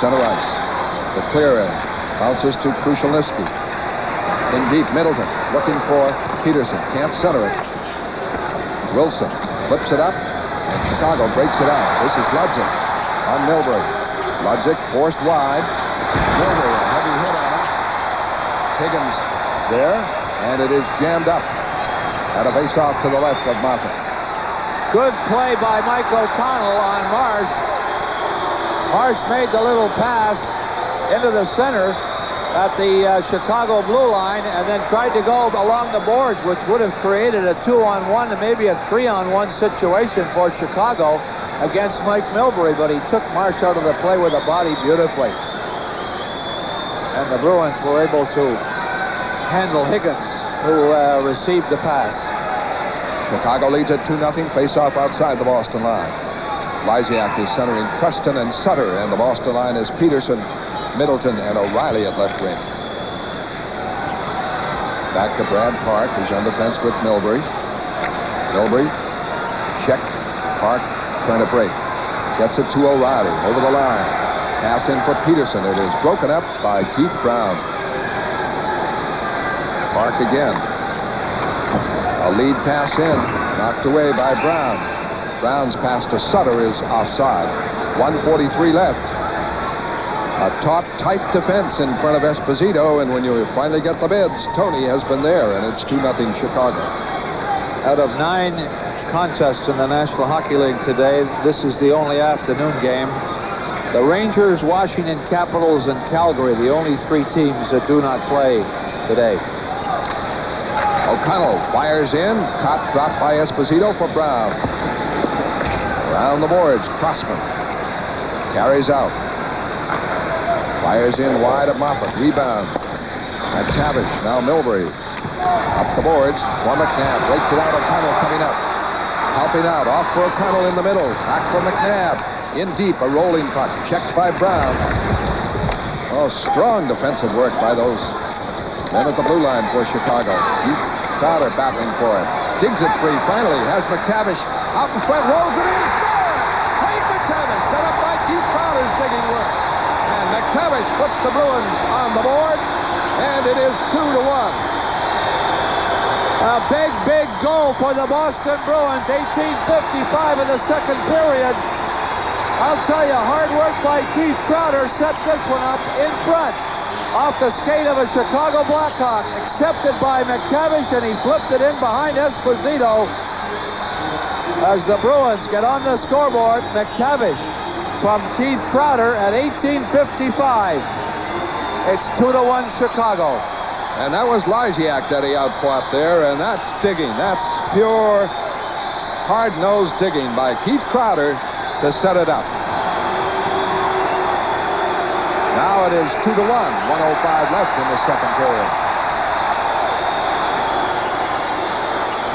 Center ice. The clear in. Bounces to Krushelnyski. In deep, Middleton looking for Peterson. Can't center it. Wilson flips it up, and Chicago breaks it out. This is Ludzik on Milbury. Ludzik forced wide. Milbury, a heavy hit on it. Higgins there, and it is jammed up. At a face-off to the left of Moffat. Good play by Mike O'Connell on Marsh. Marsh made the little pass into the center at the Chicago blue line, and then tried to go along the boards, which would have created a 2-on-1 and maybe a 3-on-1 situation for Chicago against Mike Milbury, but he took Marsh out of the play with a body beautifully. And the Bruins were able to handle Higgins who received the pass. Chicago leads at 2-0. Face-off outside the Boston line. Lysiak is centering Preston and Sutter, and the Boston line is Peterson, Middleton, and O'Reilly at left wing. Back to Brad Park, who's on defense with Milbury. Milbury, check. Park trying to break. Gets it to O'Reilly over the line. Pass in for Peterson. It is broken up by Keith Brown. Park again. A lead pass in. Knocked away by Brown. Brown's pass to Sutter is offside. 1:43 left. A taut, tight defense in front of Esposito, and when you finally get the bids, Tony has been there, and it's 2-0 Chicago. Out of 9 contests in the National Hockey League today, this is the only afternoon game. The Rangers, Washington Capitals, and Calgary, the only 3 teams that do not play today. O'Connell fires in. Caught, dropped by Esposito for Brown. Around the boards, Crossman carries out. Fires in wide of Moffat. Rebound. McTavish. Now Milbury. Up the boards. For McNabb. Breaks it out. O'Connell coming up. Helping out. Off for O'Connell in the middle. Back for McNabb. In deep. A rolling puck. Checked by Brown. Oh, strong defensive work by those men at the blue line for Chicago. Keith Crowder battling for it. Digs it free. Finally has McTavish out in front. Rolls it in. Score! Craig McTavish. Set up by Keith Crowder's digging work. And McTavish puts the Bruins on the board. And it is 2-1. A big goal for the Boston Bruins. 18:55 in the second period. I'll tell you, hard work by Keith Crowder set this one up in front. Off the skate of a Chicago Blackhawk. Accepted by McTavish, and he flipped it in behind Esposito. As the Bruins get on the scoreboard, McTavish from Keith Crowder at 18:55. It's 2-1 Chicago. And that was Lysiak that he outfought there, and that's digging. That's pure, hard-nosed digging by Keith Crowder to set it up. Now it is 2-1. 1:05 left in the second period.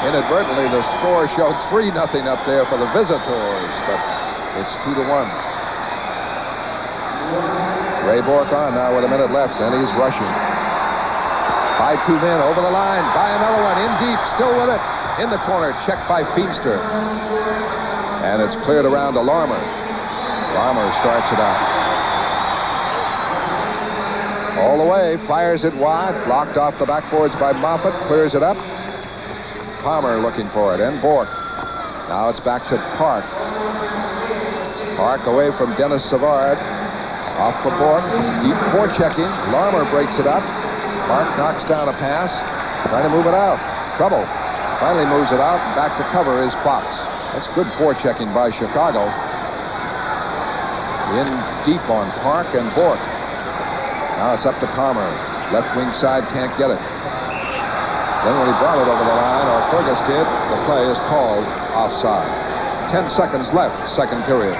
Inadvertently, the score showed 3-0 up there for the visitors, but it's 2-1. Ray Bourque on now with a minute left, and he's rushing. By 2 men over the line, by another one, in deep, still with it. In the corner, checked by Feemster. And it's cleared around to Larmer. Larmer starts it out. All the way, fires it wide, blocked off the backboards by Moffat, clears it up. Palmer looking for it, and Bourque. Now it's back to Park. Park away from Dennis Savard. Off for Bourque, deep forechecking. Larmer breaks it up. Park knocks down a pass, trying to move it out. Trouble. Finally moves it out, and back to cover is Fox. That's good forechecking by Chicago. In deep on Park and Bourque. Now it's up to Palmer. Left wing side can't get it. Then when he brought it over the line, or Fergus did, the play is called offside. 10 seconds left, second period.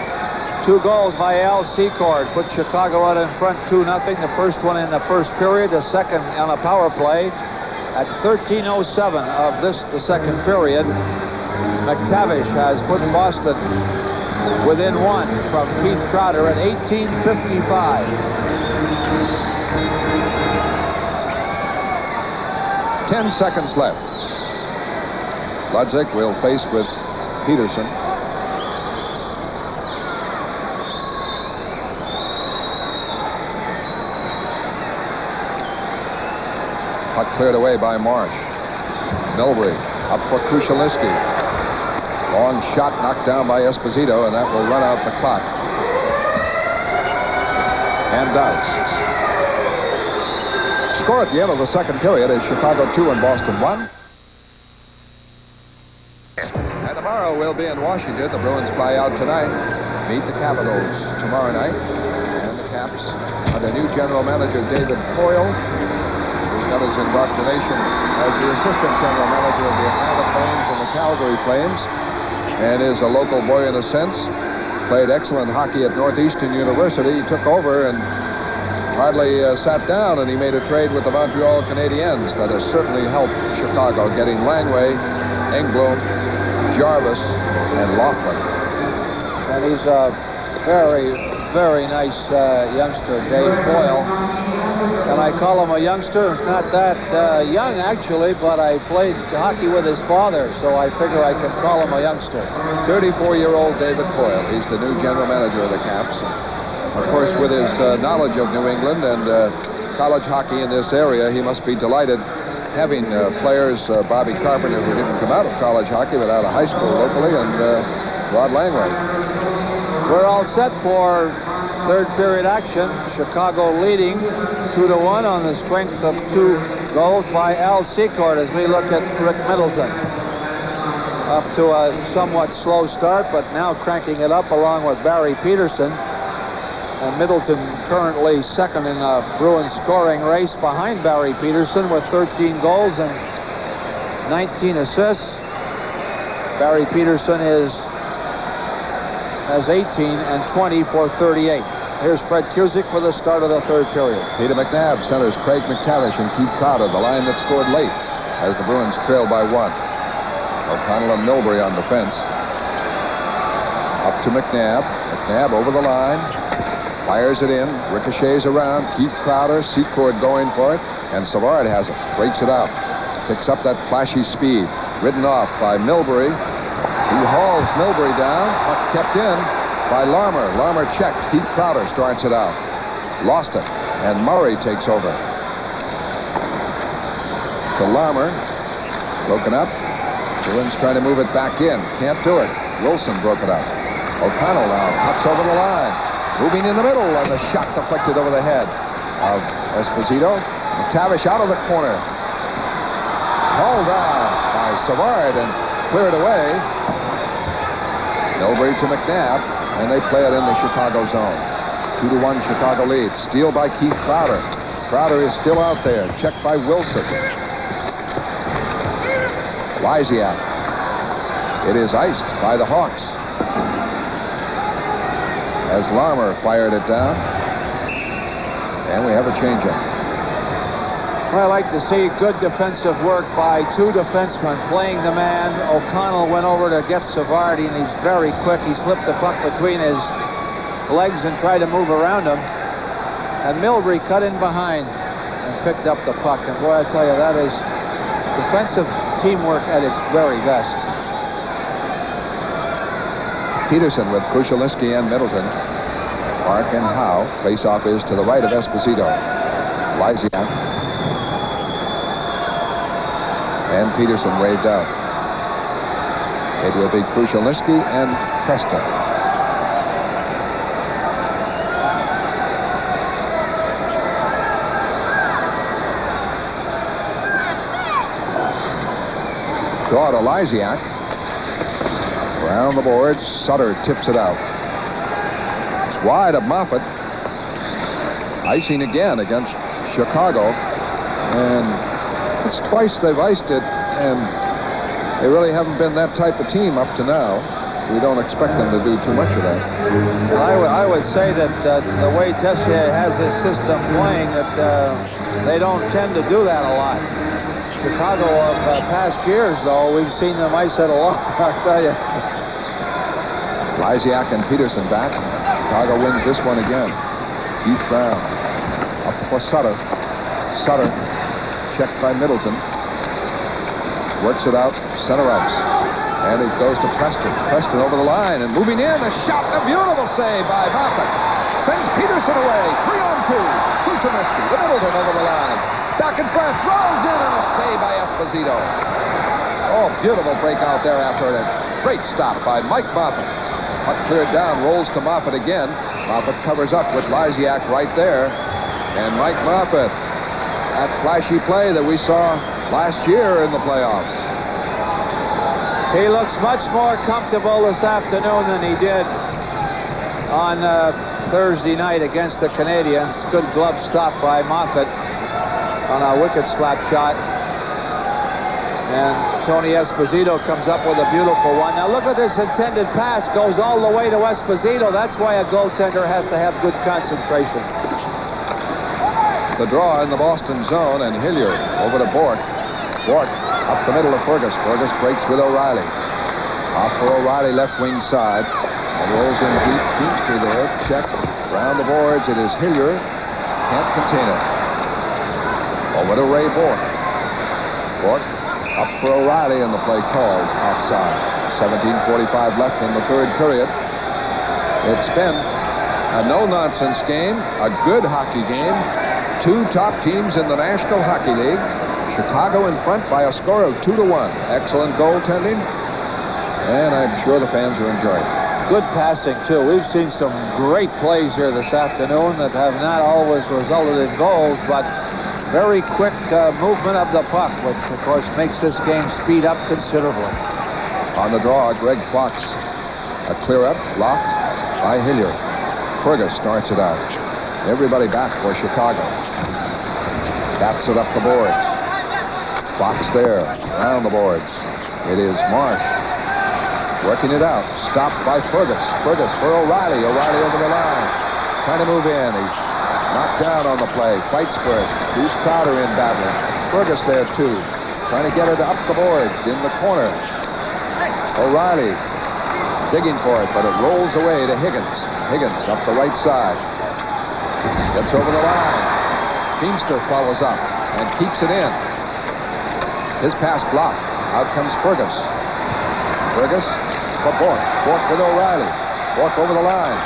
2 goals by Al Secord put Chicago out in front 2-0. The first one in the first period, the second on a power play. At 13:07 of the second period, McTavish has put Boston within 1 from Keith Crowder at 18:55. Ten seconds left. Ludzik will face with Peterson. Puck cleared away by Marsh. Milbury up for Kushalinsky. Long shot knocked down by Esposito, and that will run out the clock. And does. Score at the end of the second period is Chicago 2 and Boston 1. And tomorrow we'll be in Washington. The Bruins fly out tonight. Meet the Capitals tomorrow night. And the Caps under new general manager David Coyle, who got his indoctrination as the assistant general manager of the Atlanta Flames and the Calgary Flames, and is a local boy in a sense. Played excellent hockey at Northeastern University. He took over and hardly sat down, and he made a trade with the Montreal Canadiens that has certainly helped Chicago, getting Langway, Engblom, Jarvis, and Laughlin. And he's a very, very nice youngster, Dave Boyle. And I call him a youngster, not that young actually, but I played hockey with his father, so I figure I can call him a youngster. 34-year-old David Boyle. He's the new general manager of the Caps. Of course, with his knowledge of New England and college hockey in this area, he must be delighted having players, Bobby Carpenter, who didn't come out of college hockey but out of high school locally, and Rod Langway. We're all set for third period action. Chicago leading 2-1 on the strength of 2 goals by Al Secord as we look at Rick Middleton. Off to a somewhat slow start, but now cranking it up along with Barry Peterson. And Middleton currently second in the Bruins scoring race behind Barry Peterson with 13 goals and 19 assists. Barry Peterson has 18 and 20 for 38. Here's Fred Cusick for the start of the third period. Peter McNabb centers Craig McTavish and Keith Crowder, the line that scored late as the Bruins trail by 1. O'Connell and Milbury on defense. Up to McNabb. McNabb over the line. Fires it in. Ricochets around. Keith Crowder. Secord going for it. And Savard has it. Breaks it out. Picks up that flashy speed. Ridden off by Milbury. He hauls Milbury down. Puck kept in by Larmer. Larmer checked. Keith Crowder starts it out. Lost it. And Murray takes over. To Larmer. Broken up. Bruins trying to move it back in. Can't do it. Wilson broke it up. O'Connell now cuts over the line. Moving in the middle, and the shot deflected over the head of Esposito. McTavish out of the corner. Hauled down by Savard and cleared away. Milbury to McNabb, and they play it in the Chicago zone. 2-1 Chicago lead. Steal by Keith Crowder. Crowder is still out there. Checked by Wilson. Lysiak. It is iced by the Hawks. As Larmer fired it down. And we have a change-up. Well, I like to see good defensive work by 2 defensemen playing the man. O'Connell went over to get Savard, and he's very quick. He slipped the puck between his legs and tried to move around him. And Milbury cut in behind and picked up the puck. And boy, I tell you, that is defensive teamwork at its very best. Peterson with Krushelnyski and Middleton. Park and Howe. Face-off is to the right of Esposito. Lysiak. And Peterson waved out. It will be Krushelnyski and Preston. Draw to Lysiak. Around the boards, Sutter tips it out. It's wide of Moffat. Icing again against Chicago. And it's twice they've iced it, and they really haven't been that type of team up to now. We don't expect them to do too much of that. I would say that the way Tessier has his system playing, that they don't tend to do that a lot. Chicago of past years, though, we've seen them ice it a lot, I'll tell you. Lysiak and Peterson back. Chicago wins this one again. Keith Brown up for Sutter. Sutter checked by Middleton. Works it out. Center ups. And it goes to Preston. Preston over the line and moving in. A shot. A beautiful save by Moffat. Sends Peterson away. 3-on-2. Krushelnyski to Middleton over the line. Back in front. Throws in and a save by Esposito. Oh, beautiful breakout there after it. Great stop by Mike Moffat. Puck cleared down, rolls to Moffat again. Moffat covers up with Lysiak right there. And Mike Moffat, that flashy play that we saw last year in the playoffs. He looks much more comfortable this afternoon than he did on Thursday night against the Canadiens. Good glove stop by Moffat on a wicked slap shot. And Tony Esposito comes up with a beautiful one. Now look at this intended pass. Goes all the way to Esposito. That's why a goaltender has to have good concentration. The draw in the Boston zone, and Hilliard over to Bork. Bork up the middle of Fergus. Fergus breaks with O'Reilly. Off for O'Reilly, left wing side. And rolls in deep. Teamster there. Check. Around the boards. It is Hilliard. Can't contain it. Over to Ray Bork. Bork up for O'Reilly, and the play called offside. 17:45 left in the third period. It's been a no-nonsense game, a good hockey game. Two top teams in the National Hockey League. Chicago in front by a score of 2-1. Excellent goaltending, and I'm sure the fans are enjoying it. Good passing, too. We've seen some great plays here this afternoon that have not always resulted in goals, but very quick movement of the puck, which, of course, makes this game speed up considerably. On the draw, Greg Fox. A clear-up, blocked by Hilliard. Fergus starts it out. Everybody back for Chicago. Bats it up the boards. Fox there, around the boards. It is Marsh. Working it out. Stopped by Fergus. Fergus for O'Reilly. O'Reilly over the line. Trying to move in. He's knocked down on the play. Fights for it. Who's Crowder in battling? Fergus there, too. Trying to get it up the boards in the corner. O'Reilly digging for it, but it rolls away to Higgins. Higgins up the right side. Gets over the line. Teamster follows up and keeps it in. His pass blocked. Out comes Fergus. Fergus for Bork. Bork with O'Reilly. Bork over the line.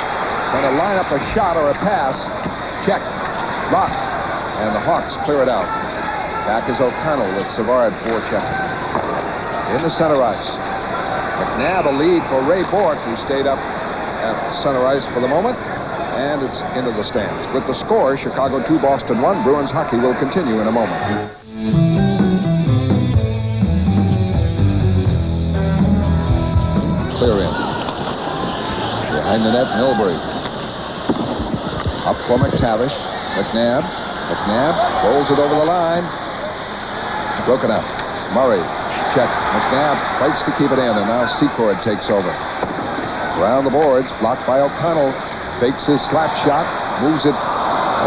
Trying to line up a shot or a pass. Check. Blocked. And the Hawks clear it out. Back is O'Connell with Savard forechecking. In the center ice. McNabb a lead for Ray Bork, who stayed up at center ice for the moment. And it's into the stands. With the score, Chicago 2, Boston 1. Bruins hockey will continue in a moment. Clear in. Behind the net, Milbury. Up for McTavish. McNabb. McNabb rolls it over the line. Broken up. Murray. Check. McNabb fights to keep it in, and now Secord takes over. Around the boards, blocked by O'Connell. Fakes his slap shot. Moves it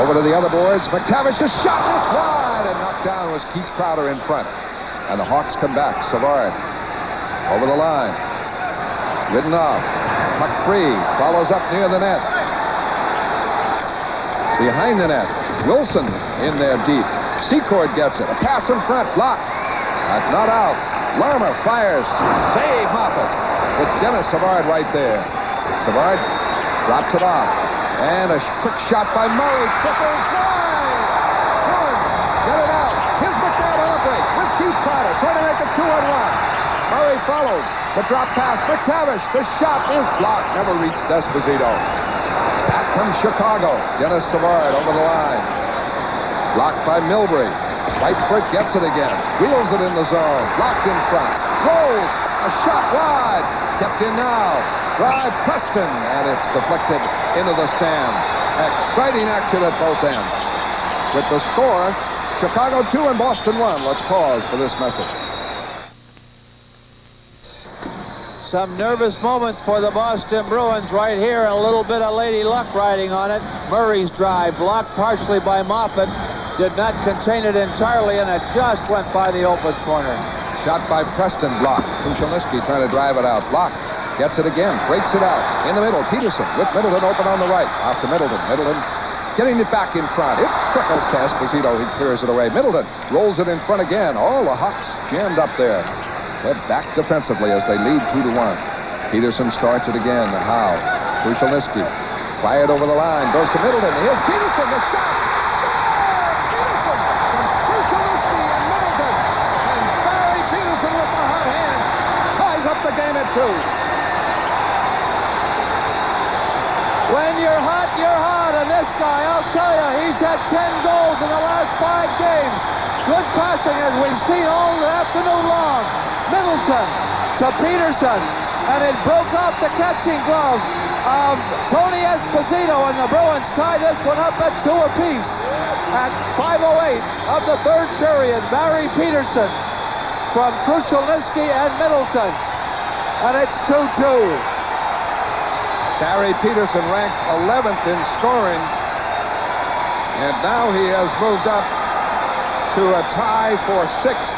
over to the other boards. McTavish, the shot is wide, and knocked down was Keith Crowder in front. And the Hawks come back. Savard over the line. Ridden off. Puck free. Follows up near the net. Behind the net. Wilson in there deep. Secord gets it. A pass in front. Blocked. Not out. Larmer fires. Save Moffat. With Dennis Savard right there. Savard drops it off. And a quick shot by Murray. Trickles wide. Bruins get it out. Here's McNabb on a break with Keith Crowder trying to make it 2-on-1. Murray follows. The drop pass. McTavish. The shot is blocked. Never reached Esposito. Back comes Chicago. Dennis Savard over the line. Blocked by Milbury. Fights for it, gets it again. Wheels it in the zone. Blocked in front. Rolls. A shot wide. Kept in now. Drive Preston. And it's deflected into the stands. Exciting action at both ends. With the score, Chicago 2 and Boston 1. Let's pause for this message. Some nervous moments for the Boston Bruins right here, and a little bit of Lady Luck riding on it. Murray's drive, blocked partially by Moffat, did not contain it entirely, and it just went by the open corner. Shot by Preston, blocked. Krushelnyski trying to drive it out, blocked. Gets it again, breaks it out. In the middle, Peterson with Middleton open on the right. Off to Middleton. Middleton getting it back in front. It trickles to Esposito. He clears it away. Middleton rolls it in front again. All the Hawks jammed up there. They're back defensively as they lead 2-1. Peterson starts it again. Howe. Krushelnyski fired over the line. Goes to Middleton. Here's Peterson. The shot. Peterson from Krushelnyski and Middleton. And Barry Peterson with the hot hand ties up the game at 2. When you're hot, you're hot. And this guy, I'll tell you, he's had 10 goals in the last 5 games. Good passing as we've seen all the afternoon long. Middleton to Peterson, and it broke off the catching glove of Tony Esposito, and the Bruins tie this one up at 2 apiece. At 5:08 of the third period, Barry Peterson from Krushelnyski and Middleton, and it's 2-2. Barry Peterson ranked 11th in scoring And now he has moved up to a tie for sixth.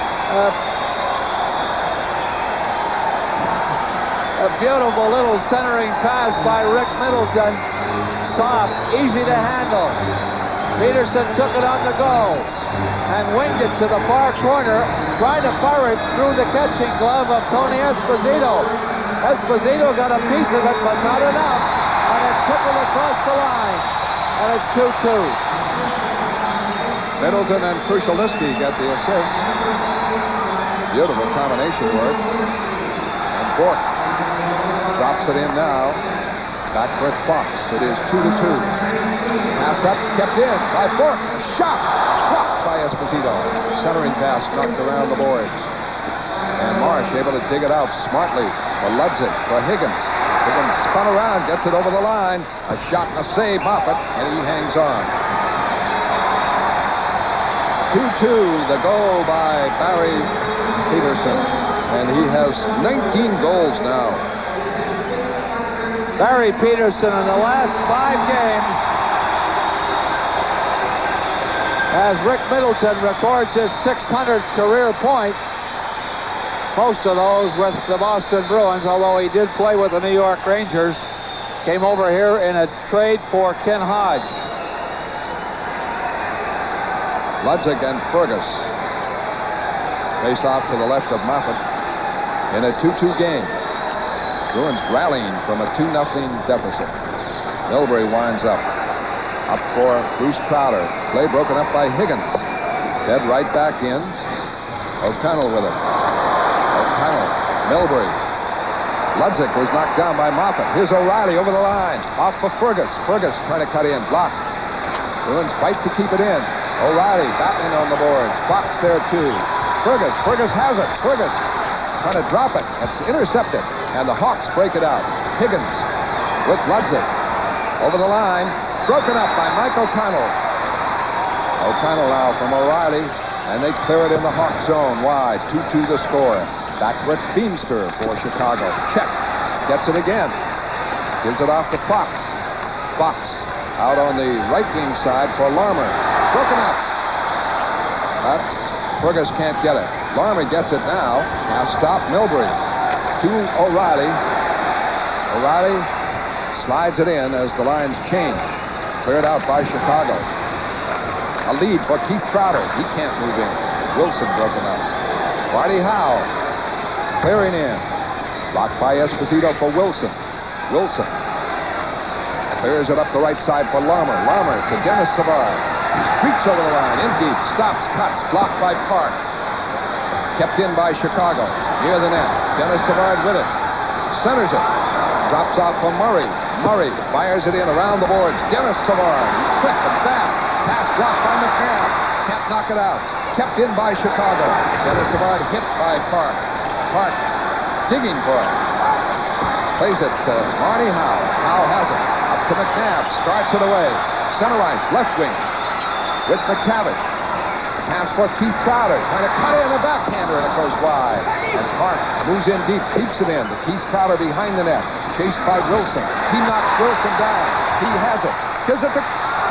A beautiful little centering pass by Rick Middleton. Soft, easy to handle. Peterson took it on the go and winged it to the far corner, tried to fire it through the catching glove of Tony Esposito. Esposito got a piece of it, but not enough, and it trickled across the line, and it's 2-2. Middleton and Krushelnyski get the assist. Beautiful combination work. And Bork drops it in now. Back with Fox. It is 2-2. Pass up, kept in by Bork. Shot! Blocked by Esposito. Centering pass knocked around the boards. And Marsh able to dig it out smartly for Ludzik, for Higgins. Higgins spun around, gets it over the line. A shot and a save, Moffat, and he hangs on. 2-2, the goal by Barry Peterson. And he has 19 goals now. Barry Peterson in the last 5 games, as Rick Middleton records his 600th career point, most of those with the Boston Bruins, although he did play with the New York Rangers, came over here in a trade for Ken Hodge. Ludzik and Fergus face off to the left of Moffat in a 2-2 game. Bruins rallying from a 2-0 deficit. Milbury winds up. Up for Bruce Crowder. Play broken up by Higgins. Dead right back in. O'Connell with it. O'Connell. Milbury. Ludzik was knocked down by Moffat. Here's O'Reilly over the line. Off for Fergus. Fergus trying to cut in. Blocked. Bruins fight to keep it in. O'Reilly battling on the boards. Fox there too. Fergus. Fergus has it. Fergus trying to drop it. It's intercepted. And the Hawks break it out. Higgins with Ludzik. Over the line. Broken up by Mike O'Connell. O'Connell now from O'Reilly. And they clear it in the Hawk zone wide. 2-2 the score. Back with Beamster for Chicago. Check. Gets it again. Gives it off to Fox. Fox out on the right wing side for Larmer. Broken up. But Fergus can't get it. Larmer gets it now. Now stop Milbury. To O'Reilly. O'Reilly slides it in as the lines change. Cleared out by Chicago. A lead for Keith Crowder. He can't move in. Wilson broken up. Marty Howe clearing in. Blocked by Esposito for Wilson. Wilson clears it up the right side for Larmer. Larmer to Dennis Savard. He streaks over the line. In deep. Stops. Cuts. Blocked by Park. Kept in by Chicago. Near the net. Dennis Savard with it. Centers it. Drops off for Murray. Murray fires it in around the boards. Dennis Savard. Quick and fast. Pass blocked by McNabb. Can't knock it out. Kept in by Chicago. Dennis Savard hit by Park. Park digging for it. Plays it to Marty Howe. Howe has it. Up to McNabb. Starts it away. Center ice. Left wing. With McTavish. Pass for Keith Crowder. Trying to cut in a backhander, and it goes wide. And Park moves in deep, keeps it in. To Keith Crowder behind the net. Chased by Wilson. He knocks Wilson down. He has it. Gives it to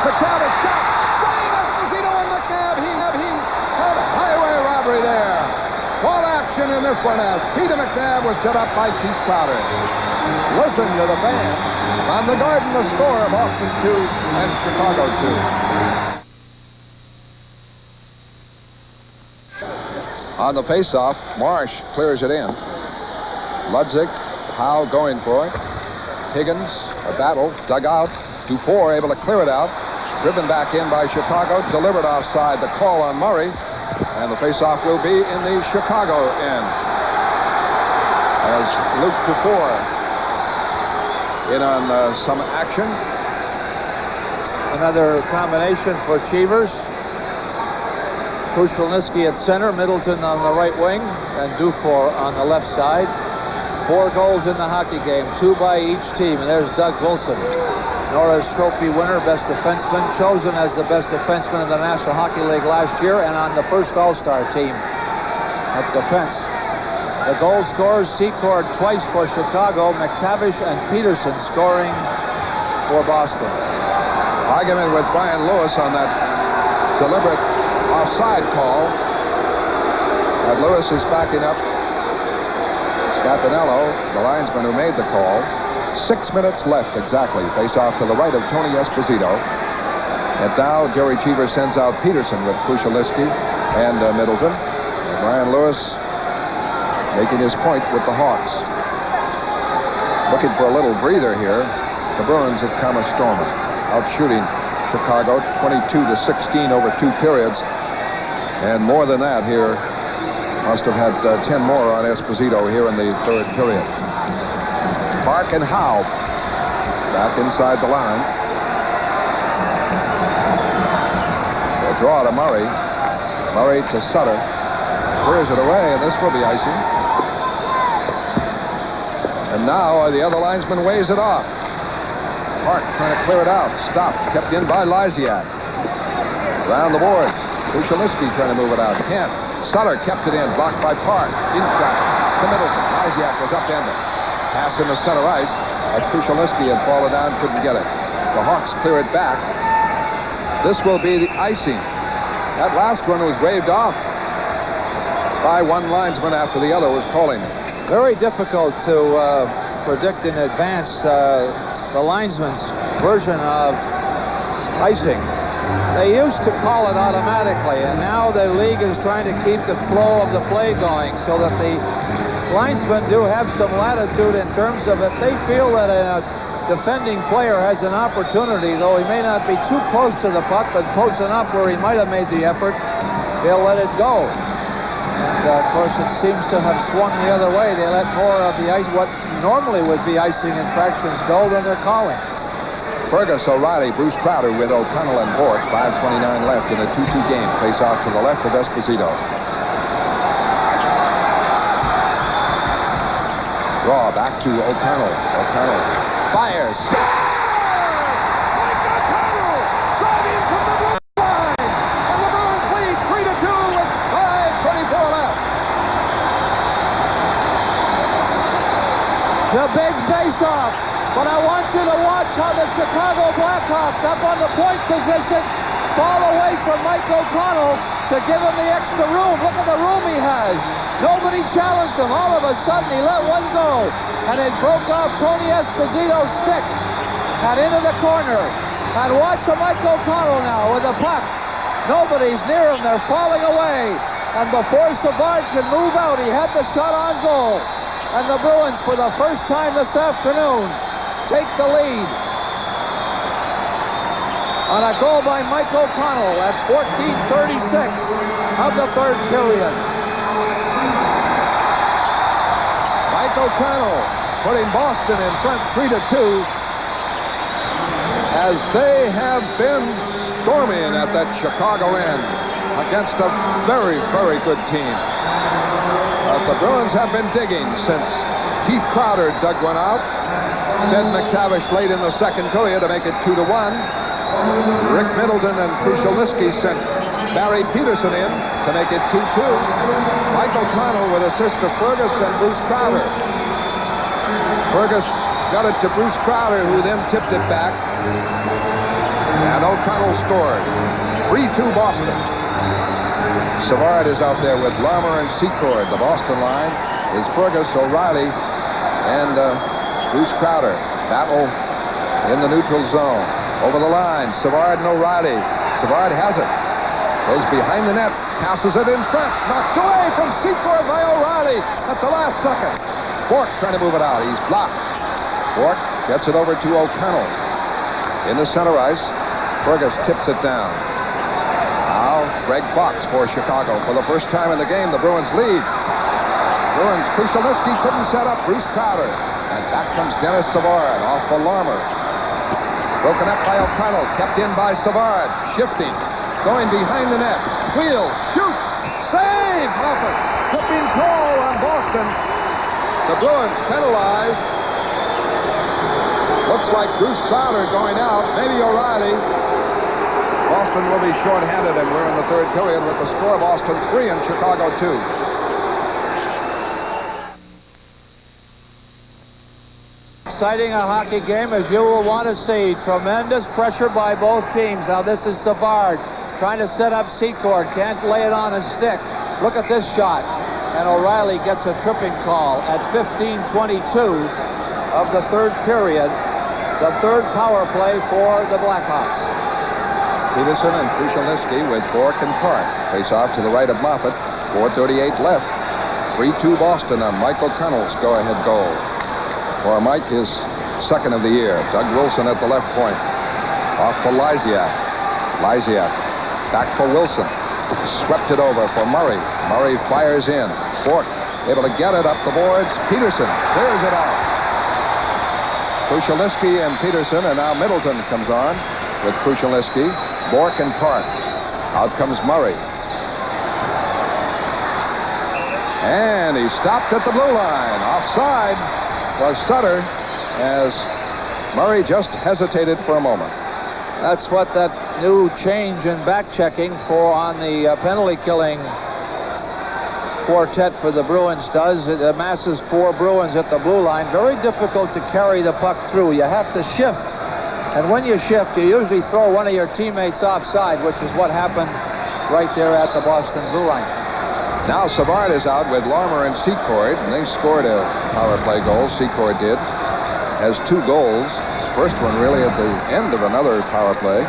McTavish. Shot. Save Esposito and McNabb. He had a highway robbery there. Ball action in this one as Peter McNabb was set up by Keith Crowder. Listen to the band. On the Garden, the score of Boston 2 and Chicago 2. On the faceoff, Marsh clears it in. Ludzik, Howe going for it. Higgins, a battle, dug out. Dufour able to clear it out. Driven back in by Chicago, delivered offside. The call on Murray. And the faceoff will be in the Chicago end. As Luke Dufour in on some action. Another combination for Cheevers. Krushelnyski at center, Middleton on the right wing, and Dufour on the left side. 4 goals in the hockey game, 2 by each team. And there's Doug Wilson, Norris Trophy winner, best defenseman, chosen as the best defenseman in the National Hockey League last year, and on the first All-Star team at defense. The goal scorers, Secord twice for Chicago, McTavish and Peterson scoring for Boston. Argument with Brian Lewis on that deliberate offside call. And Lewis is backing up Scapinello, the linesman who made the call. 6 minutes left exactly. Face off to the right of Tony Esposito. And now Jerry Cheever sends out Peterson with Krushelnyski and Middleton. And Brian Lewis making his point with the Hawks. Looking for a little breather here. The Bruins have come a stormer, out shooting Chicago 22-16 over 2 periods. And more than that here. Must have had 10 more on Esposito here in the 3rd period. Park and Howe back inside the line. A draw to Murray. Murray to Sutter. Clears it away, and this will be icing. And now the other linesman weighs it off. Park trying to clear it out. Stopped. Kept in by Lysiak. Around the boards. Krushelnyski trying to move it out. Can't. Sutter kept it in. Blocked by Park. In shot to Middleton. Lysiak was upended. Pass into center ice. Krushelnyski had fallen down. Couldn't get it. The Hawks clear it back. This will be the icing. That last one was waved off by one linesman after the other was calling it. Very difficult to predict in advance the linesman's version of icing. They used to call it automatically, and now the league is trying to keep the flow of the play going so that the linesmen do have some latitude in terms of if they feel that a defending player has an opportunity, though he may not be too close to the puck, but close enough where he might have made the effort, they'll let it go. And of course, it seems to have swung the other way. They let more of the ice, what normally would be icing infractions, go than they're calling. Fergus, O'Reilly, Bruce Crowder with O'Connell and Bork. 5:29 left in a 2-2 game. Face off to the left of Esposito. Draw back to O'Connell. O'Connell fires. Score! Mike O'Connell driving from the blue line. And the Bruins lead 3-2 with 5:24 left. The big face-off. But I want you to watch how the Chicago Blackhawks up on the point position fall away from Mike O'Connell to give him the extra room. Look at the room he has. Nobody challenged him. All of a sudden he let one go. And it broke off Tony Esposito's stick and into the corner. And watch Mike O'Connell now with the puck. Nobody's near him. They're falling away. And before Savard could move out, he had the shot on goal. And the Bruins, for the first time this afternoon, take the lead on a goal by Mike O'Connell at 14:36 of the 3rd period. Mike O'Connell putting Boston in front 3-2 as they have been storming at that Chicago end against a very, very good team. But the Bruins have been digging since Keith Crowder dug one out. Ted McTavish late in the 2nd period to make it 2-1. Rick Middleton and Krushelnyski sent Barry Peterson in to make it 2-2. Mike O'Connell with assist to Fergus and Bruce Crowder. Fergus got it to Bruce Crowder, who then tipped it back. And O'Connell scored. 3-2 Boston. Savard is out there with Larmer and Secord. The Boston line is Fergus, O'Reilly, and Bruce Crowder. Battle in the neutral zone. Over the line, Savard and O'Reilly. Savard has it. Goes behind the net. Passes it in front. Knocked away from Secord by O'Reilly at the last second. Bork trying to move it out. He's blocked. Bork gets it over to O'Connell. In the center ice. Fergus tips it down. Now, Greg Fox for Chicago. For the first time in the game, the Bruins lead. Bruins, Krushelnyski couldn't set up Bruce Crowder. And back comes Dennis Savard off for Larmer. Broken up by O'Connell, kept in by Savard. Shifting, going behind the net. Wheel, shoots, save! Moffat, tripping call on Boston. The Bruins penalized. Looks like Bruce Crowder going out, maybe O'Reilly. Boston will be shorthanded, and we're in the 3rd period with the score: Boston 3 and Chicago 2. exciting a hockey game as you will want to see. Tremendous pressure by both teams. Now this is Savard trying to set up Secord. Can't lay it on his stick. Look at this shot. And O'Reilly gets a tripping call at 15:22 of the third period. The third power play for the Blackhawks. Peterson and Krushelnyski with Bourque and Park. Face off to the right of Moffat. 4:38 left. 3-2 Boston on Mike O'Connell's go-ahead goal. For Mike, his second of the year. Doug Wilson at the left point. Off for Lysiak. Lysiak back for Wilson. Swept it over for Murray. Murray fires in. Bourque able to get it up the boards. Peterson clears it out. Krushelnyski and Peterson, and now Middleton comes on with Krushelnyski, Bourque, and Park. Out comes Murray. And he stopped at the blue line. Offside was Sutter as Murray just hesitated for a moment. That's what that new change in back-checking for on the penalty killing quartet for the Bruins does. It amasses 4 Bruins at the blue line. Very difficult to carry the puck through. You have to shift. And when you shift, you usually throw one of your teammates offside, which is what happened right there at the Boston blue line. Now Savard is out with Larmer and Secord, and they scored a power play goal. Secord did. Has 2 goals. First one really at the end of another power play.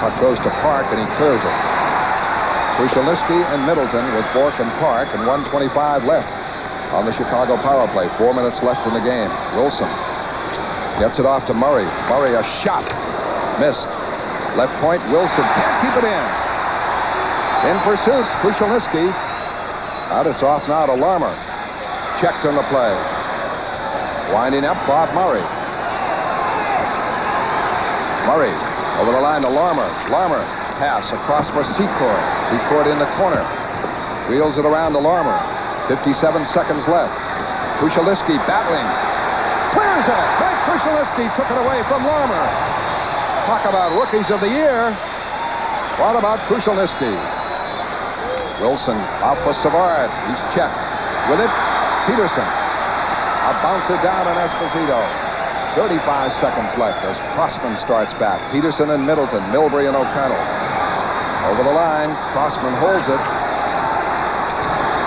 Puck goes to Park, and he clears it. Krushelnyski and Middleton with Bourque and Park, and 1:25 left on the Chicago power play. 4 minutes left in the game. Wilson gets it off to Murray. Murray, a shot. Missed. Left point, Wilson can't keep it in. In pursuit, Krushelnyski. Out, it's off now to Larmer. Checked on the play. Winding up, Bob Murray. Murray over the line to Larmer. Larmer pass across for Secord. Secord in the corner. Wheels it around to Larmer. 57 seconds left. Krushelnyski battling. Clears it. Mike Krushelnyski took it away from Larmer. Talk about rookies of the year. What about Krushelnyski? Wilson out for Savard. He's checked. With it, Peterson. A bouncer down on Esposito. 35 seconds left as Crossman starts back. Peterson and Middleton, Milbury and O'Connell. Over the line, Crossman holds it.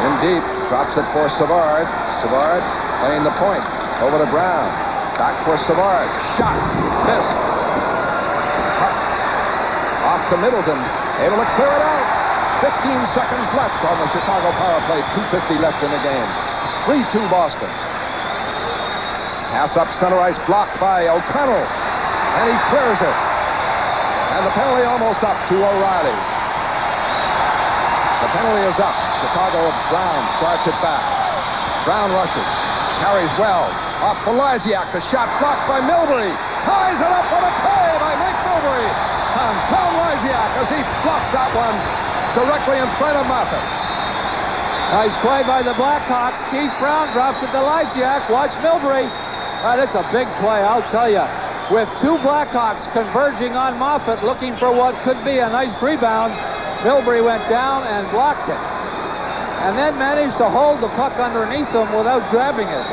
In deep, drops it for Savard. Savard playing the point. Over to Brown. Back for Savard. Shot. Missed. Off to Middleton. Able to clear it out. 15 seconds left on the Chicago power play. 2:50 left in the game. 3-2 Boston. Pass up center ice, blocked by O'Connell. And he clears it. And the penalty almost up to O'Reilly. The penalty is up. Chicago, Brown starts it back. Brown rushes. Carries well. Off for Lysiak. The shot blocked by Milbury. Ties it up with a play by Mike Milbury. And Tom Lysiak as he blocked that one directly in front of Moffat. Nice play by the Blackhawks. Keith Brown drops it to Lysiak. Watch Milbury. That's a big play, I'll tell you. With 2 Blackhawks converging on Moffat, looking for what could be a nice rebound, Milbury went down and blocked it. And then managed to hold the puck underneath him without grabbing it.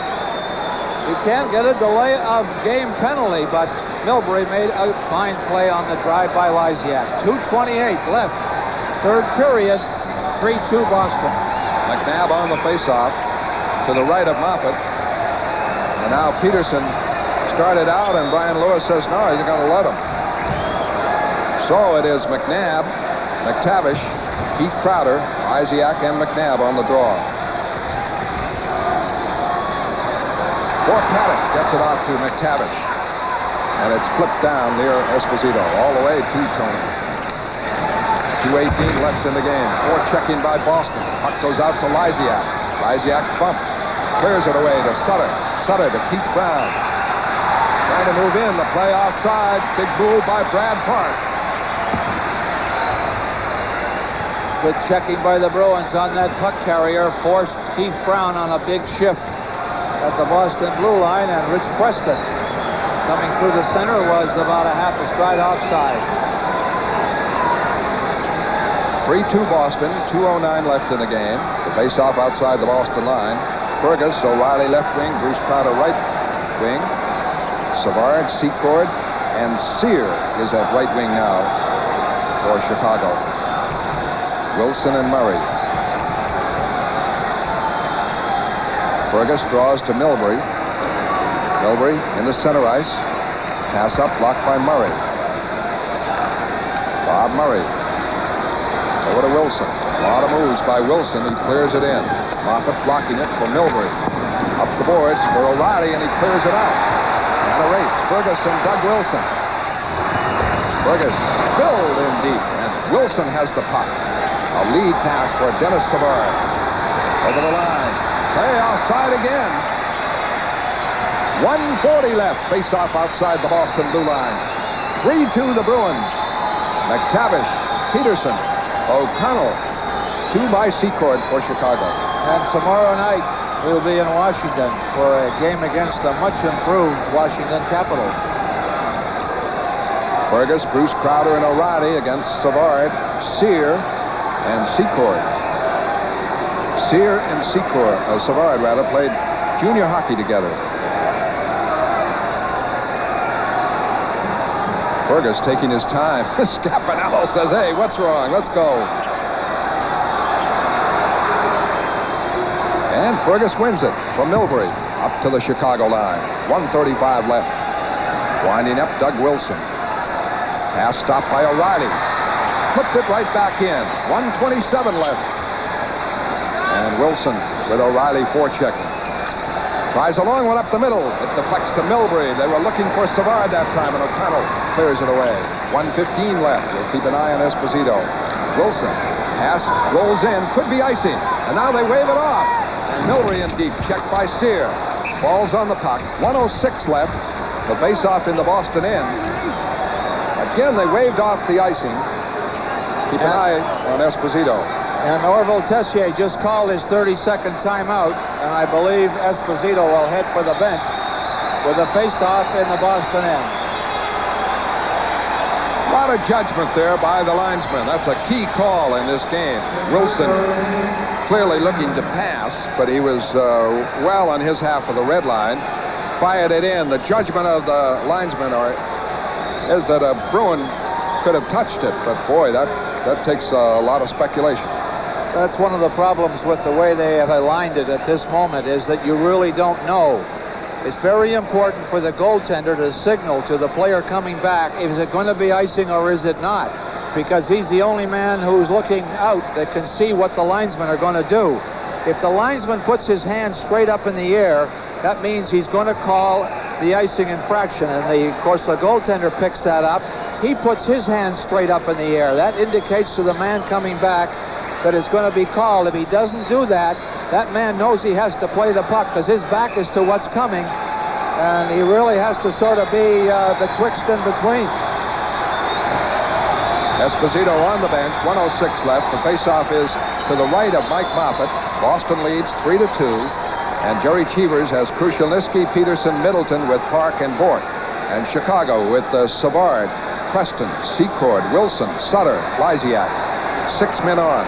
He can't get a delay of game penalty, but Milbury made a fine play on the drive by Lysiak. 2:28 left. Third period, 3-2 Boston. McNabb on the faceoff to the right of Moffat. And now Peterson started out, and Brian Lewis says, no, you're going to let him. So it is McNabb, McTavish, Keith Crowder, Lysiak, and McNabb on the draw. Paddock gets it off to McTavish. And it's flipped down near Esposito, all the way to Tony. 2:18 left in the game. Checking by Boston. Puck goes out to Lysiak. Lysiak bump. Clears it away to Sutter. Sutter to Keith Brown. Trying to move in. The play offside. Big move by Brad Park. Good checking by the Bruins on that puck carrier. Forced Keith Brown on a big shift at the Boston blue line. And Rich Preston coming through the center was about a half a stride offside. 3-2 Boston, 2:09 left in the game. The face-off outside the Boston line. Fergus, O'Reilly left wing, Bruce Crowder right wing. Savard, Secord, and Sear is at right wing now for Chicago. Wilson and Murray. Fergus draws to Milbury. Milbury into center ice. Pass up, blocked by Murray. Bob Murray. Over to Wilson. A lot of moves by Wilson. He clears it in. Moffat blocking it for Milbury. Up the boards for O'Reilly, and he clears it out. And a race. Fergus and Doug Wilson. Fergus filled in deep, and Wilson has the puck. A lead pass for Dennis Savard. Over the line. Play offside again. 1:40 left. Face-off outside the Boston blue line. 3-2 the Bruins. McTavish, Peterson, O'Connell. 2 by Secord for Chicago. And tomorrow night, we'll be in Washington for a game against a much-improved Washington Capitals. Fergus, Bruce Crowder, and O'Reilly against Savard, Sear, and Secord. Sear and Savard played junior hockey together. Fergus taking his time. Scapanello says, hey, what's wrong? Let's go. And Fergus wins it from Milbury up to the Chicago line. 1:35 left. Winding up Doug Wilson. Pass stopped by O'Reilly. Flipped it right back in. 1:27 left. And Wilson with O'Reilly forechecking. Tries a long one up the middle. It deflects to Milbury. They were looking for Savard that time, and O'Connell clears it away. 1:15 left. We'll keep an eye on Esposito. Wilson. Pass rolls in. Could be icing. And now they wave it off. And Milbury in deep. Checked by Sear. Falls on the puck. 1:06 left. The face-off in the Boston end. Again, they waved off the icing. Keep an eye on Esposito. And Orville Tessier just called his 30-second timeout, and I believe Esposito will head for the bench with a face-off in the Boston end. A lot of judgment there by the linesman. That's a key call in this game. Wilson clearly looking to pass, but he was well on his half of the red line. Fired it in. The judgment of the linesman is that a Bruin could have touched it, but boy, that takes a lot of speculation. That's one of the problems with the way they have aligned it at this moment, is that you really don't know. It's very important for the goaltender to signal to the player coming back, is it going to be icing or is it not? Because he's the only man who's looking out that can see what the linesmen are going to do. If the linesman puts his hand straight up in the air, that means he's going to call the icing infraction, and of course the goaltender picks that up. He puts his hand straight up in the air. That indicates to the man coming back that it's going to be called. If he doesn't do that, that man knows he has to play the puck because his back is to what's coming, and he really has to sort of be betwixt and between. Esposito on the bench, 1:06 left. The faceoff is to the right of Mike Moffat. Boston leads 3-2, and Jerry Cheevers has Krushelnyski, Peterson, Middleton with Park and Bork, and Chicago with Savard, Preston, Secord, Wilson, Sutter, Lysiak. 6 men on.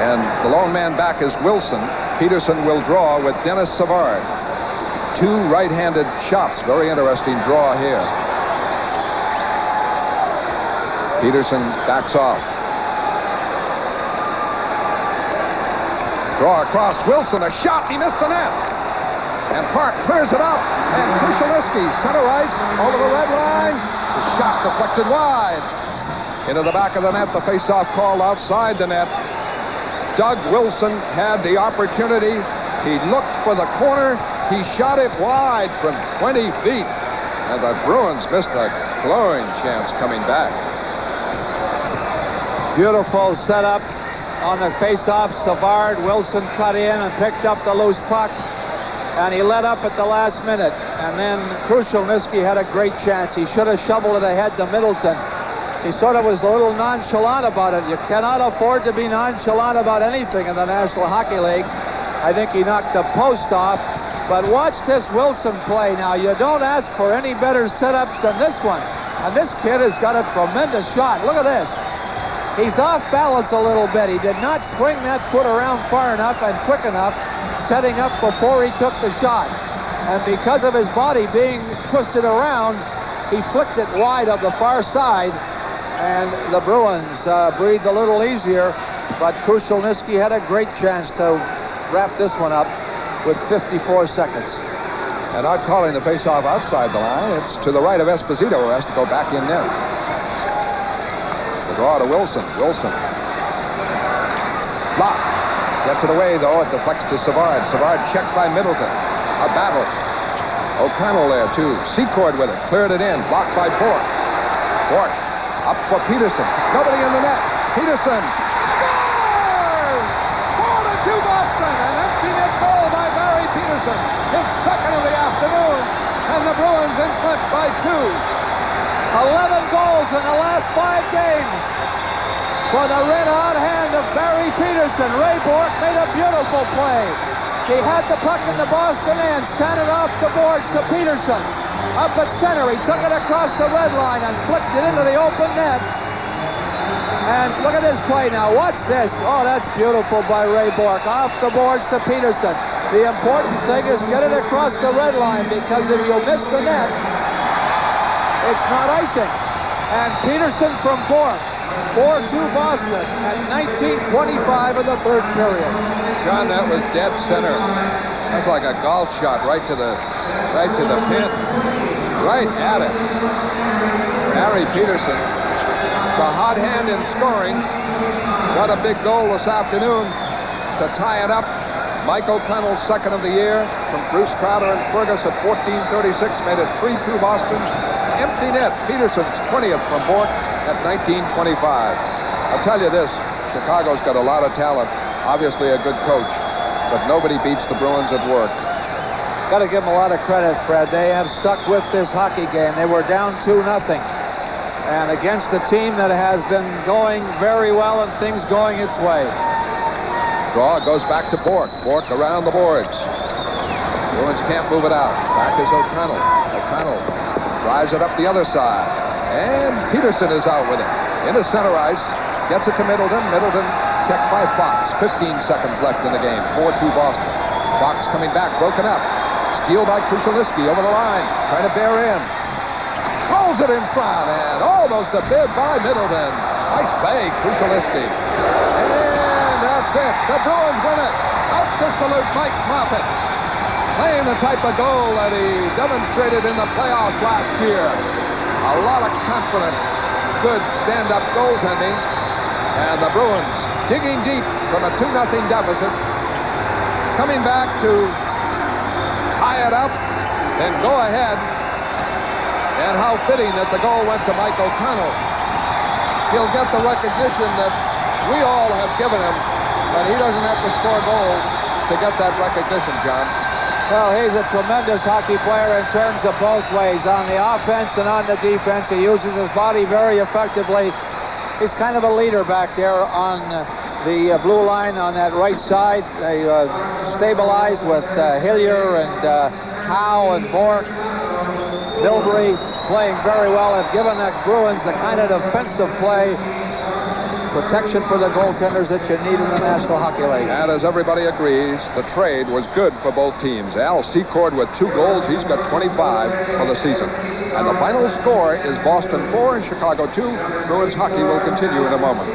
And the lone man back is Wilson. Peterson will draw with Dennis Savard. 2 right-handed shots. Very interesting draw here. Peterson backs off. Draw across. Wilson, a shot. He missed the net. And Park clears it up. And Krushelnyski, center ice, over the red line. The shot deflected wide. Into the back of the net. The faceoff called outside the net. Doug Wilson had the opportunity. He looked for the corner. He shot it wide from 20 feet. And the Bruins missed a glowing chance coming back. Beautiful setup on the face-off. Savard, Wilson cut in and picked up the loose puck. And he let up at the last minute. And then Krushelnyski had a great chance. He should have shoveled it ahead to Middleton. He sort of was a little nonchalant about it. You cannot afford to be nonchalant about anything in the National Hockey League. I think he knocked the post off. But watch this Wilson play now. You don't ask for any better setups than this one. And this kid has got a tremendous shot. Look at this. He's off balance a little bit. He did not swing that foot around far enough and quick enough, setting up before he took the shot. And because of his body being twisted around, he flicked it wide of the far side. And the Bruins breathed a little easier. But Krushelnyski had a great chance to wrap this one up with 54 seconds. And not calling the faceoff outside the line. It's to the right of Esposito, who has to go back in net. The draw to Wilson. Wilson. Block. Gets it away, though. It deflects to Savard. Savard checked by Middleton. A battle. O'Connell there, too. Secord with it. Cleared it in. Blocked by Bork. Bork. Up for Peterson. Nobody in the net. Peterson. Scores! 4-2 Boston. An empty net goal by Barry Peterson. His second of the afternoon. And the Bruins in front by 2. 11 goals in the last 5 games for the red-hot hand of Barry Peterson. Ray Bourque made a beautiful play. He had the puck in the Boston end, sent it off the boards to Peterson. Up at center, he took it across the red line and flicked it into the open net. And look at this play now. Watch this. Oh, that's beautiful by Ray Bourque. Off the boards to Peterson. The important thing is get it across the red line, because if you miss the net, it's not icing. And Peterson from Bourque. 4-2 Boston at 19:25 of the third period. John, that was dead center. That's like a golf shot right to the pin. Right at it. Barry Peterson, the hot hand in scoring, got a big goal this afternoon to tie it up. Mike O'Connell's second of the year from Bruce Crowder and Fergus at 14:36 made it 3-2 Boston. Empty net. Peterson's 20th from Bourque at 19:25. I'll tell you this, Chicago's got a lot of talent. Obviously a good coach, but nobody beats the Bruins at work. Got to give them a lot of credit, Fred. They have stuck with this hockey game. They were down 2-0. And against a team that has been going very well and things going its way. Draw goes back to Bourque. Bourque around the boards. Bruins can't move it out. Back is O'Connell. O'Connell drives it up the other side. And Peterson is out with it. Into center ice. Gets it to Middleton. Middleton checked by Fox. 15 seconds left in the game. 4-2 Boston. Fox coming back. Broken up. Steal by Krushelnyski over the line. Trying to bear in. Throws it in front. And almost a bid by Middleton. Nice play, Krushelnyski. And that's it. The Bruins win it. Out to salute Mike Moffat. Playing the type of goal that he demonstrated in the playoffs last year. A lot of confidence. Good stand-up goaltending. And the Bruins digging deep from a 2-0 deficit. Coming back to tie it up and go ahead. And how fitting that the goal went to Mike O'Connell. He'll get the recognition that we all have given him, but he doesn't have to score goals to get that recognition, John. Well, he's a tremendous hockey player in terms of both ways. On the offense and on the defense, he uses his body very effectively. He's kind of a leader back there on the blue line on that right side. They stabilized with Hillier and Howe and Bourque. Milbury playing very well, have given the Bruins the kind of defensive play, protection for the goaltenders that you need in the National Hockey League. And as everybody agrees, the trade was good for both teams. Al Secord with 2 goals. He's got 25 for the season. And the final score is Boston 4 and Chicago 2. Bruins hockey will continue in a moment.